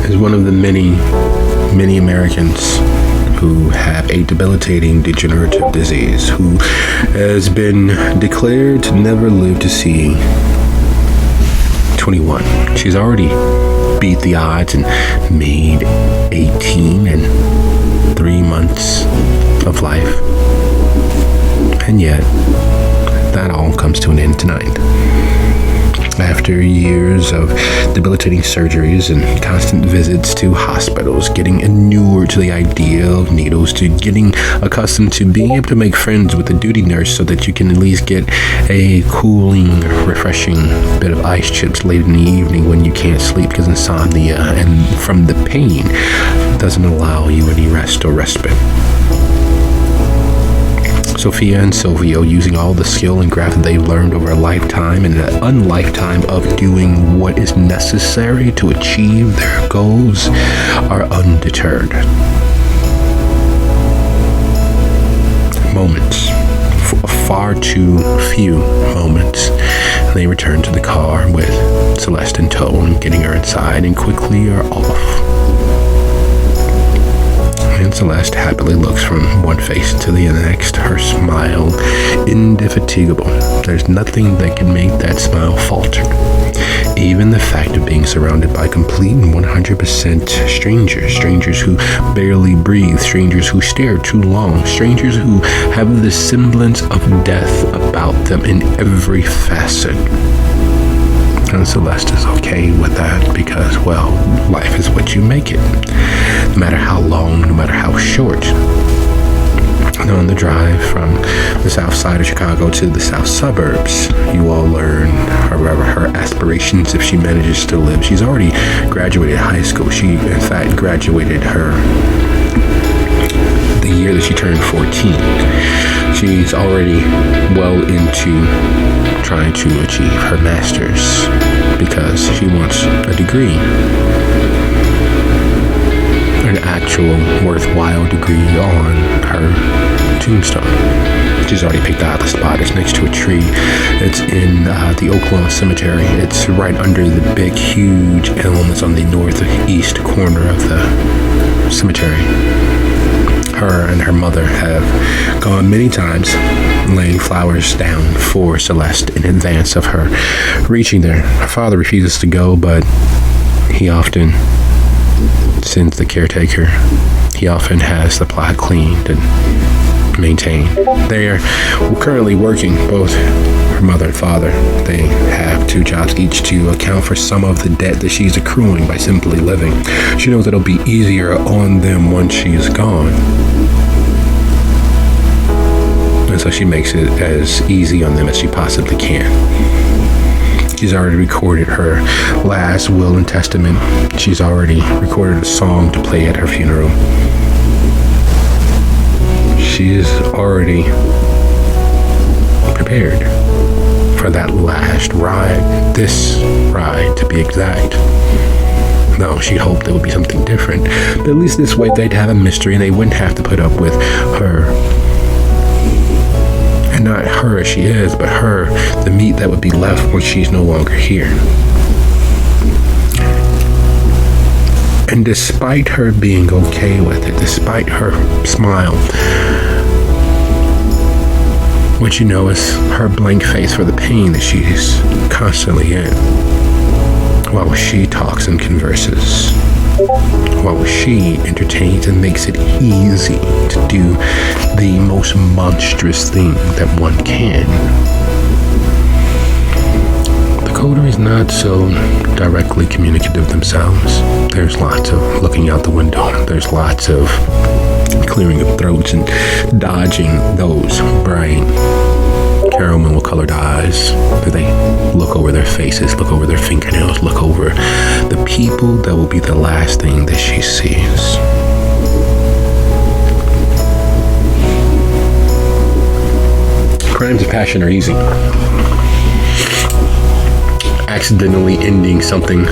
[SPEAKER 3] is one of the many Americans who have a debilitating degenerative disease, who has been declared to never live to see 21. She's already beat the odds and made 18 in 3 months of life. And yet, that all comes to an end tonight. After years of debilitating surgeries and constant visits to hospitals, getting inured to the idea of needles, to getting accustomed to being able to make friends with the duty nurse so that you can at least get a cooling, refreshing bit of ice chips late in the evening when you can't sleep because insomnia and from the pain doesn't allow you any rest or respite. Sophia and Silvio, using all the skill and craft that they've learned over a lifetime and an unlifetime of doing what is necessary to achieve their goals, are undeterred. Moments, far too few moments, they return to the car with Celeste in tow and getting her inside and quickly are off. And Celeste happily looks from one face to the next, her smile indefatigable. There's nothing that can make that smile falter. Even the fact of being surrounded by complete and 100% strangers who barely breathe, strangers who stare too long, strangers who have the semblance of death about them in every facet. And Celeste is okay with that because, well, life is what you make it. No matter how long matter how short. And on the drive from the south side of Chicago to the south suburbs, you all learn her aspirations if she manages to live. She's already graduated high school. She, in fact, graduated the year that she turned 14. She's already well into trying to achieve her master's because she wants a degree. An actual worthwhile degree on her tombstone. She's already picked out the spot. It's next to a tree. It's in the Oaklawn Cemetery. It's right under the big, huge elm that's on the northeast corner of the cemetery. Her and her mother have gone many times, laying flowers down for Celeste in advance of her reaching there. Her father refuses to go, but he often sends the caretaker. He often has the plot cleaned and maintained. They are currently working, both her mother and father. They have 2 jobs each to account for some of the debt that she's accruing by simply living. She knows it'll be easier on them once she's gone. And so she makes it as easy on them as she possibly can. She's already recorded her last will and testament. She's already recorded a song to play at her funeral. She is already prepared for that last ride, this ride to be exact. No, she hoped there would be something different. But at least this way they'd have a mystery and they wouldn't have to put up with her. And not her as she is, but her, the meat that would be left when she's no longer here. And despite her being okay with it, despite her smile, what you know is her blank face for the pain that she's constantly in. While she talks and converses, while she entertains and makes it easy to do the most monstrous thing that one can. The coterie is not so directly communicative themselves. There's lots of looking out the window. There's lots of clearing of throats and dodging those bright caramel colored eyes. They look over their faces, look over their fingernails, look over the people that will be the last thing that she sees. Crimes of passion are easy. Accidentally ending something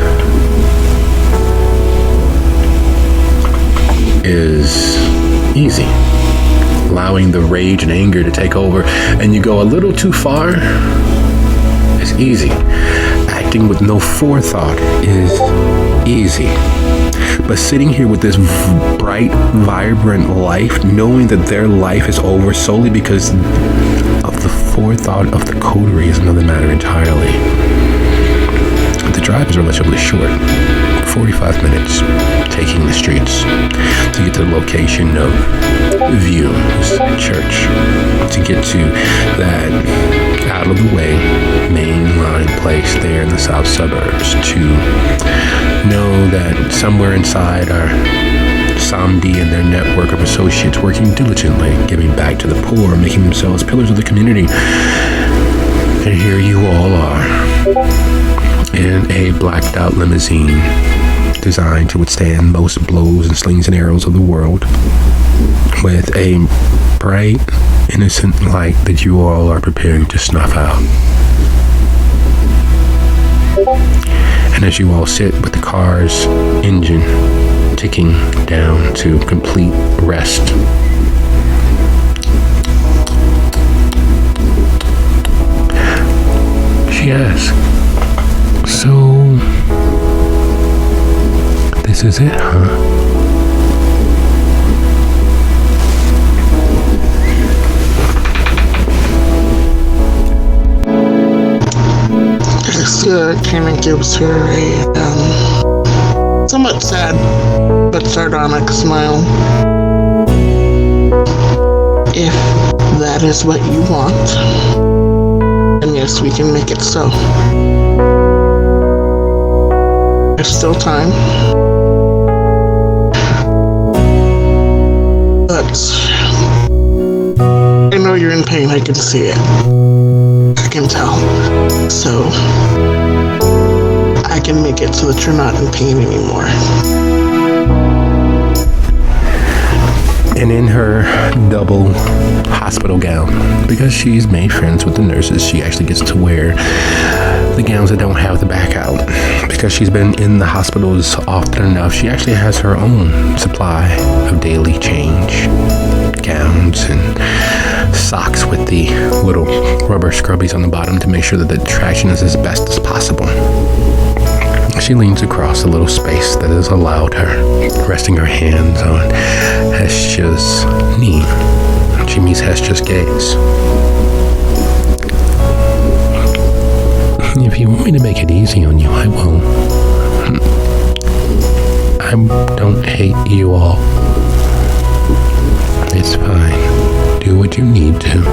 [SPEAKER 3] is easy. Allowing the rage and anger to take over and you go a little too far is easy. Acting with no forethought is easy. But sitting here with this bright, vibrant life, knowing that their life is over solely because of the forethought of the coterie is another matter entirely. The drive is relatively short. 45 minutes taking the streets to get to the location of Views Church, to get to that out of the way main line place there in the south suburbs, to know that somewhere inside are Samdi and their network of associates working diligently, giving back to the poor, making themselves pillars of the community. And here you all are in a blacked out limousine designed to withstand most blows and slings and arrows of the world, with a bright, innocent light that you all are preparing to snuff out. And as you all sit with the car's engine ticking down to complete rest, she asks, "So, this is it, huh?"
[SPEAKER 1] Alicia kind of gives her a somewhat sad but sardonic smile. If that is what you want, then yes, we can make it so. There's still time. you're in pain. I can see it. I can tell. So, I can make it so that you're not in pain anymore.
[SPEAKER 3] And in her double hospital gown, because she's made friends with the nurses, she actually gets to wear the gowns that don't have the back out. Because she's been in the hospitals often enough, she actually has her own supply of daily change gowns and socks with the little rubber scrubbies on the bottom to make sure that the traction is as best as possible. She leans across a little space that has allowed her, resting her hands on Hestia's knee. She meets Hestia's gaze. If you want me to make it easy on you, I will. I don't hate you all. It's fine. Do what you need to.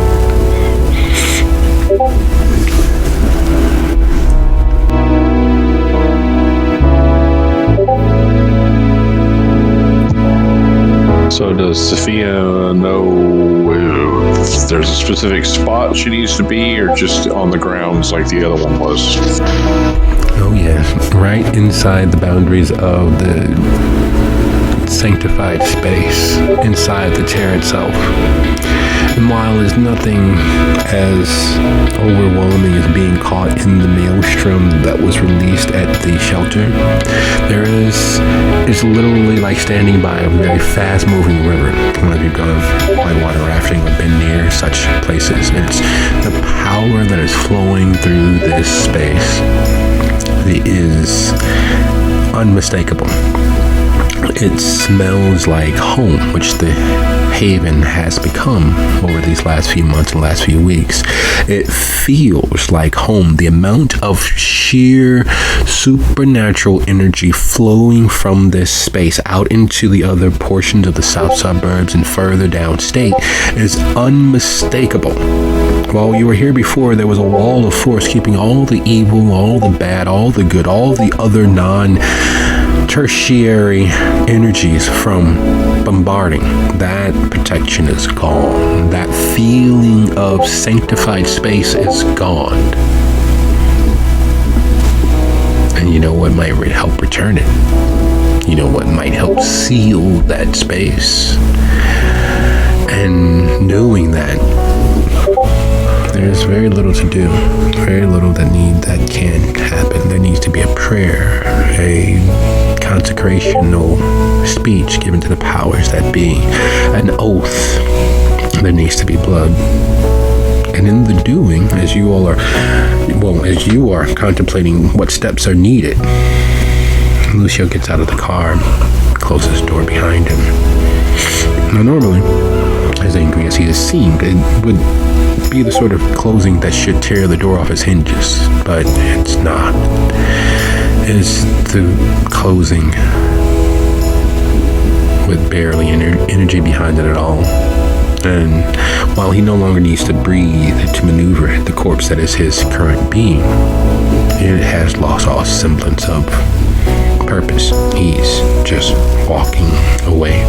[SPEAKER 6] So does Sophia know if there's a specific spot she needs to be, or just on the grounds like the other one was?
[SPEAKER 3] Oh yes, right inside the boundaries of the sanctified space, inside the chair itself. And while there's nothing as overwhelming as being caught in the maelstrom that was released at the shelter, it's literally like standing by a very fast-moving river. When you've gone whitewater rafting or been near such places, it's the power that is flowing through this space that is unmistakable. It smells like home, which the haven has become over these last few months and last few weeks. It feels like home. The amount of sheer supernatural energy flowing from this space out into the other portions of the south suburbs and further downstate is unmistakable. While you were here before, there was a wall of force keeping all the evil, all the bad, all the good, all the other tertiary energies from bombarding. That protection is gone. That feeling of sanctified space is gone. And you know what might help return it? You know what might help seal that space? And knowing that there's very little to do, very little that can happen. There needs to be a prayer, a consecrational speech given to the powers that be, an oath. There needs to be blood. And in the doing, as you are contemplating what steps are needed, Lucio gets out of the car, closes the door behind him. Now normally, as angry as he is seemed, it would be the sort of closing that should tear the door off its hinges, but it's not. It's the closing with barely energy behind it at all. And while he no longer needs to breathe to maneuver the corpse that is his current being, it has lost all semblance of purpose. He's just walking away.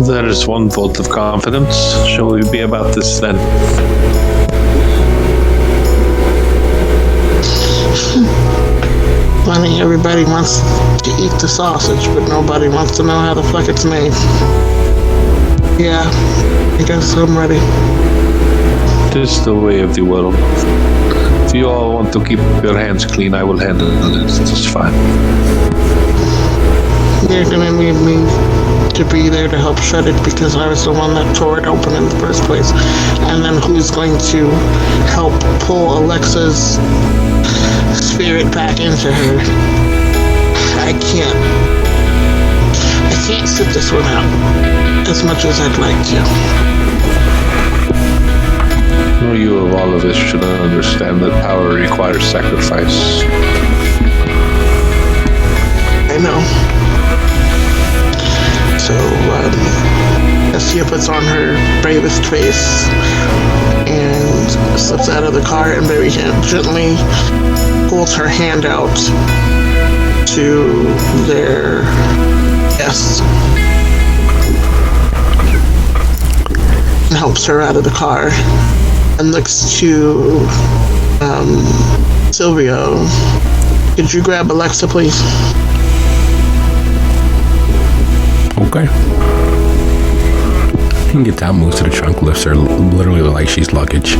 [SPEAKER 6] There is one vote of confidence. Shall we be about this then?
[SPEAKER 1] Funny, everybody wants to eat the sausage, but nobody wants to know how the fuck it's made. Yeah, I guess I'm ready.
[SPEAKER 6] This is the way of the world. If you all want to keep your hands clean, I will handle it. It's fine.
[SPEAKER 1] You're gonna need me to be there to help shut it because I was the one that tore it open in the first place. And then who's going to help pull Alexa's spirit back into her? I can't sit this one out as much as I'd like to.
[SPEAKER 6] Well, you of all of us should understand that power requires sacrifice.
[SPEAKER 1] I know. So, Estia puts on her bravest face and slips out of the car and very gently holds her hand out to their guest and helps her out of the car and looks to Silvio. Could you grab Alexa, please?
[SPEAKER 3] Okay. He gets out, moves to the trunk, lifts her literally like she's luggage,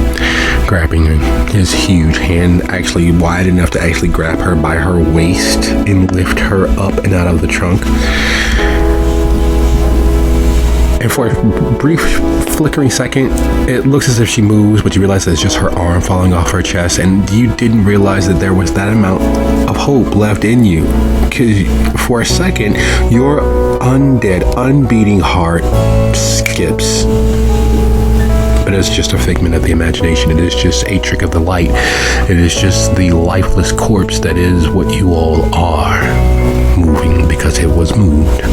[SPEAKER 3] grabbing his huge hand, actually wide enough to actually grab her by her waist and lift her up and out of the trunk. And for a brief flickering second, it looks as if she moves, but you realize that it's just her arm falling off her chest, and you didn't realize that there was that amount of hope left in you. Because for a second, your undead, unbeating heart skips. But it's just a figment of the imagination. It is just a trick of the light. It is just the lifeless corpse that is what you all are, moving because it was moved.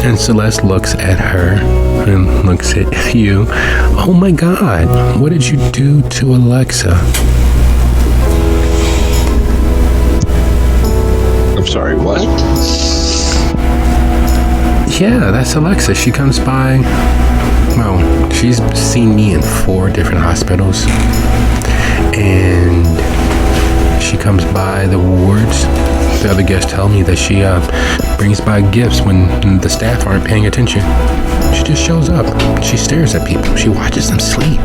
[SPEAKER 3] And Celeste looks at her and looks at you. Oh my God, what did you do to Alexa?
[SPEAKER 6] I'm sorry, what?
[SPEAKER 3] Yeah, that's Alexa. She comes by. Well, she's seen me in 4 different hospitals. And she comes by the wards. The other guests tell me that she brings by gifts when the staff aren't paying attention. She just shows up. She stares at people. She watches them sleep.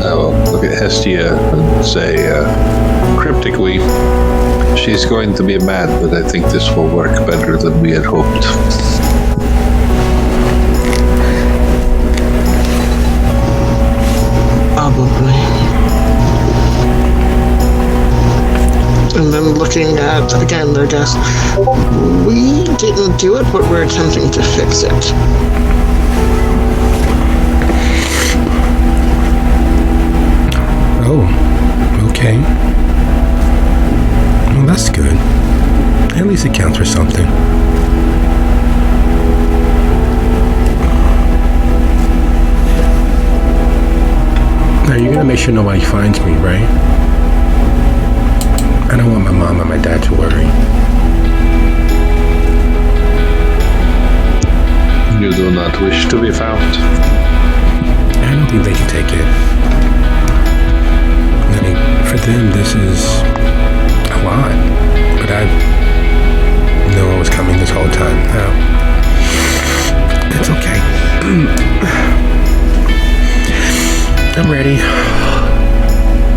[SPEAKER 6] I will look at Hestia and say, cryptically, she's going to be mad, but I think this will work better than we had hoped.
[SPEAKER 1] Probably. And then looking at, again, their guest, we didn't do it, but we're attempting to fix it.
[SPEAKER 3] Oh, okay. Well, that's good. At least it counts for something. Now, you're gonna make sure nobody finds me, right? I don't want my mom and my dad to worry.
[SPEAKER 6] You do not wish to be found?
[SPEAKER 3] I don't think they can take it. I mean, for them, this is a lot. But I know it was coming this whole time. Now, it's okay. I'm ready.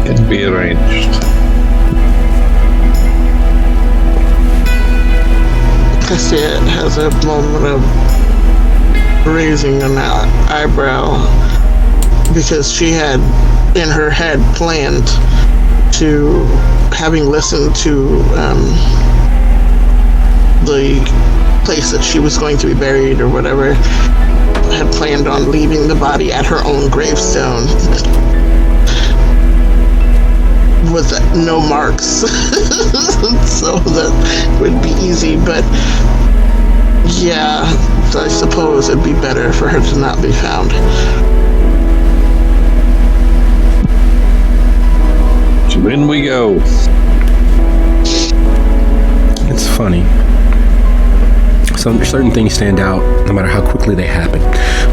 [SPEAKER 6] Can be arranged.
[SPEAKER 1] Hestia has a moment of raising an eyebrow because she had in her head planned to, having listened to the place that she was going to be buried or whatever, had planned on leaving the body at her own gravestone with no marks so that would be easy. But yeah, I suppose it'd be better for her to not be found.
[SPEAKER 6] So in we go.
[SPEAKER 3] It's funny. Certain things stand out no matter how quickly they happen.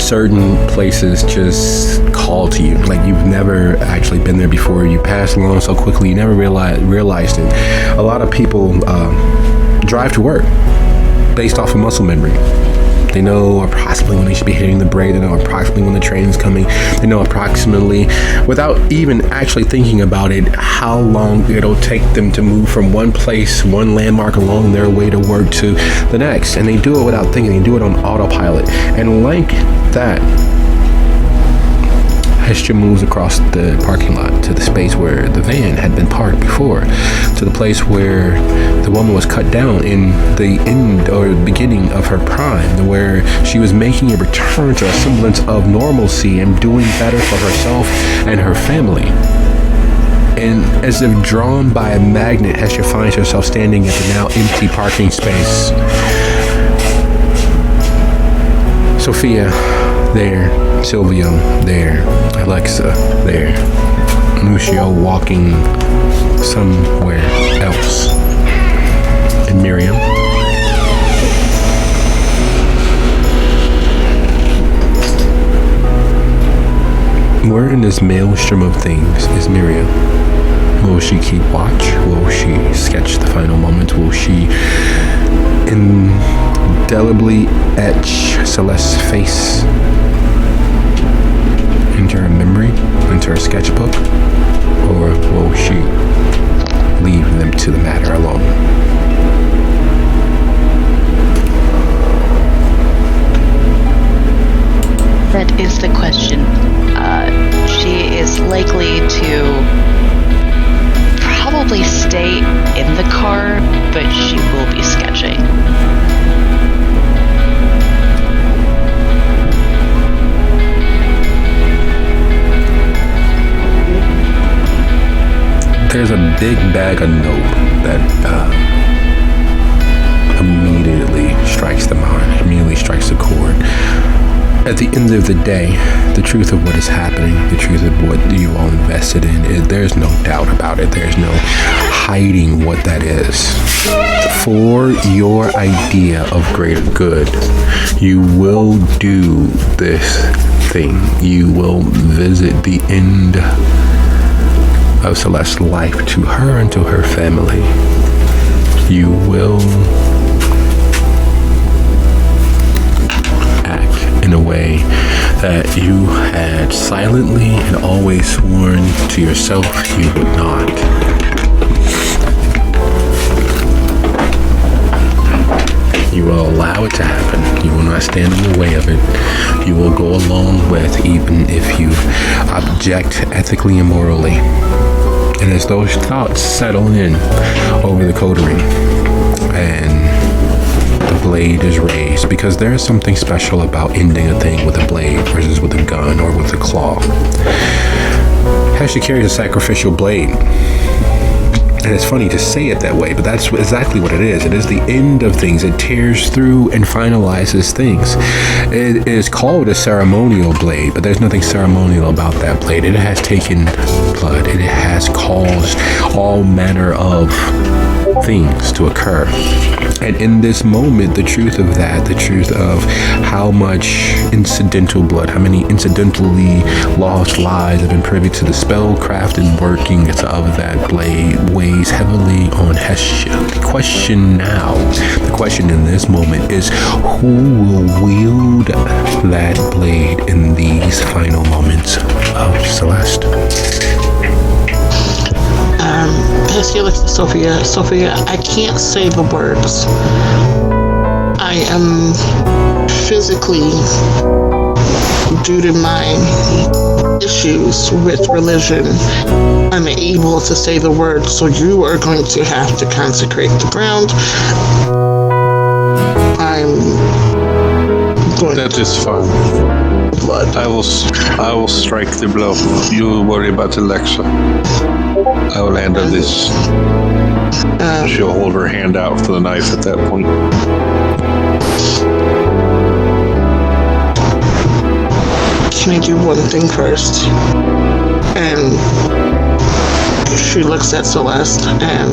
[SPEAKER 3] Certain places just call to you, like you've never actually been there before. You pass along so quickly, you never realized it. A lot of people drive to work based off of muscle memory. They know approximately when they should be hitting the brake. They know approximately when the train is coming. They know approximately, without even actually thinking about it, how long it'll take them to move from one place, one landmark along their way to work to the next. And they do it without thinking. They do it on autopilot. And like that, Hestia moves across the parking lot to the space where the van had been parked before, to the place where the woman was cut down in the end or beginning of her prime, where she was making a return to a semblance of normalcy and doing better for herself and her family. And as if drawn by a magnet, Hestia finds herself standing at the now empty parking space. Sophia, there. Silvio, there. Alexa, there. Lucio walking somewhere else. And Miriam. Where in this maelstrom of things is Miriam? Will she keep watch? Will she sketch the final moment? Will she indelibly etch Celeste's face into her memory, into her sketchbook? Or will she leave them to the matter alone?
[SPEAKER 2] That is the question. She is likely to probably stay in the car, but she will be sketching.
[SPEAKER 3] There's a big bag of nope that immediately strikes the mind, immediately strikes the chord. At the end of the day, the truth of what is happening, the truth of what you all invested in, there's no doubt about it. There's no hiding what that is. For your idea of greater good, you will do this thing. You will visit the end of Celeste's life to her and to her family. You will in a way that you had silently and always sworn to yourself you would not. You will allow it to happen. You will not stand in the way of it. You will go along with, even if you object ethically and morally. And as those thoughts settle in over the coterie and the blade is raised, because there is something special about ending a thing with a blade versus with a gun or with a claw. Hesha carries a sacrificial blade. And it's funny to say it that way, but that's exactly what it is. It is the end of things. It tears through and finalizes things. It is called a ceremonial blade, but there's nothing ceremonial about that blade. It has taken blood. It has caused all manner of things to occur. And in this moment, the truth of that, the truth of how much incidental blood, how many incidentally lost lives have been privy to the spellcraft and workings of that blade weighs heavily on Hesha. The question in this moment is, who will wield that blade in these final moments of Celeste?
[SPEAKER 1] Hestia looks at Sophia. Sophia, I can't say the words. I am physically, due to my issues with religion, unable to say the words, so you are going to have to consecrate the ground. I'm going
[SPEAKER 6] That is fine.
[SPEAKER 1] blood.
[SPEAKER 6] I will strike the blow. You worry about Alexa. I will handle this. She'll hold her hand out for the knife at that point.
[SPEAKER 1] Can I do one thing first? And she looks at Celeste and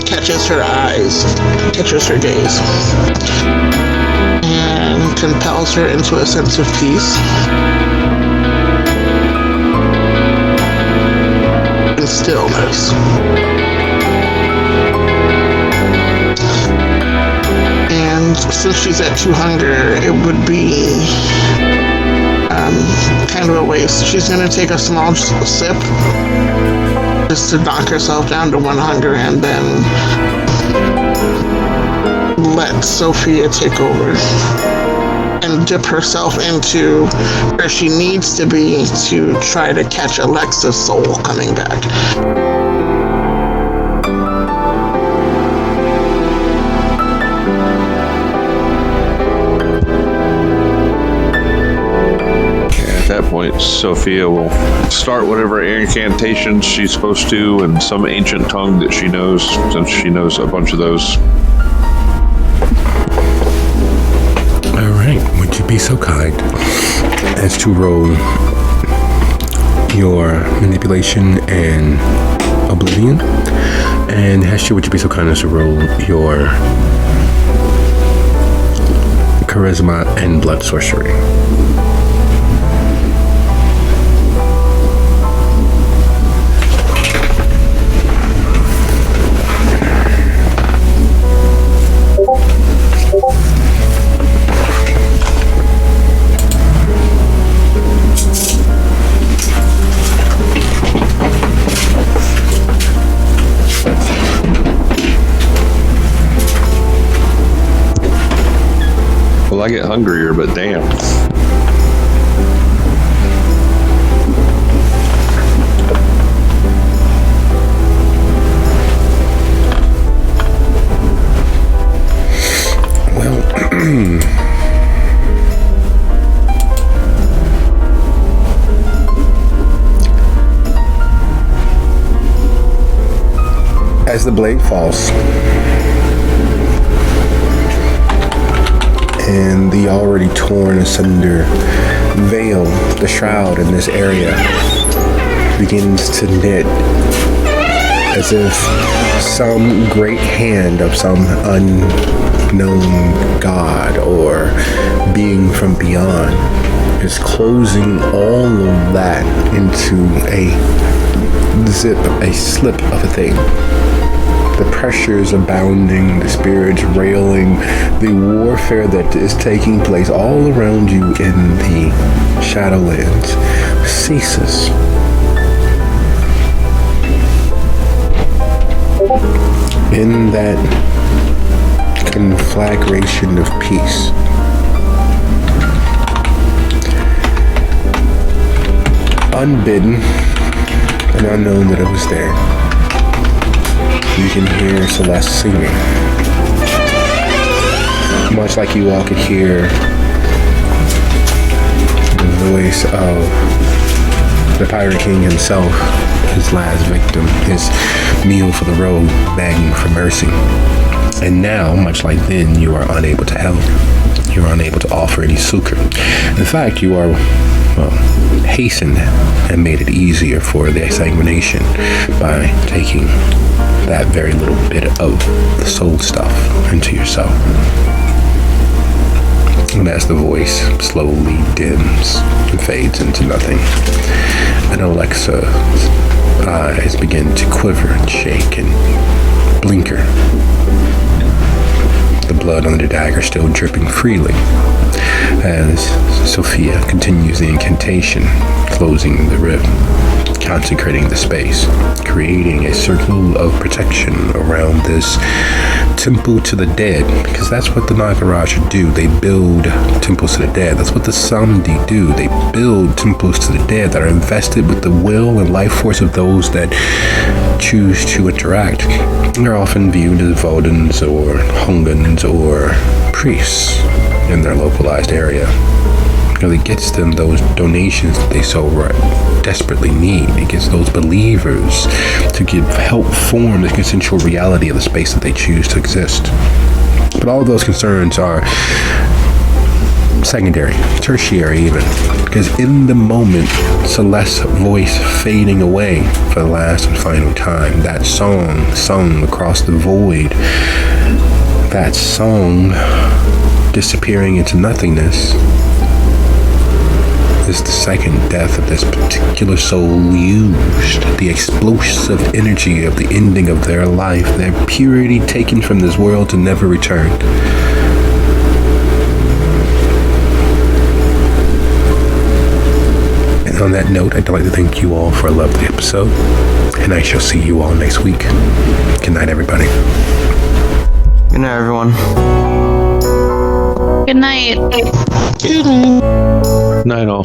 [SPEAKER 1] catches her eyes, catches her gaze, and compels her into a sense of peace. And stillness. And since she's at 2 hunger, it would be kind of a waste. She's going to take a small sip just to knock herself down to 1 hunger and then let Sophia take over and dip herself into where she needs to be to try to catch Alexa's soul coming back.
[SPEAKER 6] At that point, Sophia will start whatever incantations she's supposed to in some ancient tongue that she knows, since she knows a bunch of those.
[SPEAKER 3] All so kind as to roll your manipulation and oblivion? And Hestia, would you be so kind as to roll your charisma and blood sorcery?
[SPEAKER 6] Well, I get hungrier, but damn.
[SPEAKER 3] Well, as the blade falls, and the already torn asunder veil, the shroud in this area, begins to knit as if some great hand of some unknown god or being from beyond is closing all of that into a slip of a thing. The pressures abounding, the spirits railing, the warfare that is taking place all around you in the Shadowlands ceases. In that conflagration of peace, unbidden and unknown that it was there, you can hear Celeste singing. Much like you all could hear the voice of the Pirate King himself, his last victim, his meal for the road, begging for mercy. And now, much like then, you are unable to help. You are unable to offer any succor. In fact, you are, hastened and made it easier for the exsanguination by taking that very little bit of the soul stuff into yourself. And as the voice slowly dims and fades into nothing, and Alexa's eyes begin to quiver and shake and blinker, the blood on the dagger still dripping freely, as Sophia continues the incantation, closing the rift, consecrating the space, creating a circle of protection around this temple to the dead, because that's what the Nagaraj do. They build temples to the dead. That's what the Samdi do. They build temples to the dead that are invested with the will and life force of those that choose to interact. They're often viewed as Vodans or Hungans or priests in their localized area. It really gets them those donations that they so desperately need. It gets those believers to help form the consensual reality of the space that they choose to exist. But all of those concerns are secondary, tertiary even, because in the moment, Celeste's voice fading away for the last and final time, that song sung across the void, that song disappearing into nothingness, is the second death of this particular soul used, the explosive energy of the ending of their life, their purity taken from this world to never return. And on that note, I'd like to thank you all for a lovely episode, and I shall see you all next week. Good night, everybody.
[SPEAKER 4] Good night, everyone.
[SPEAKER 2] Good night.
[SPEAKER 1] Good night.
[SPEAKER 6] Night all.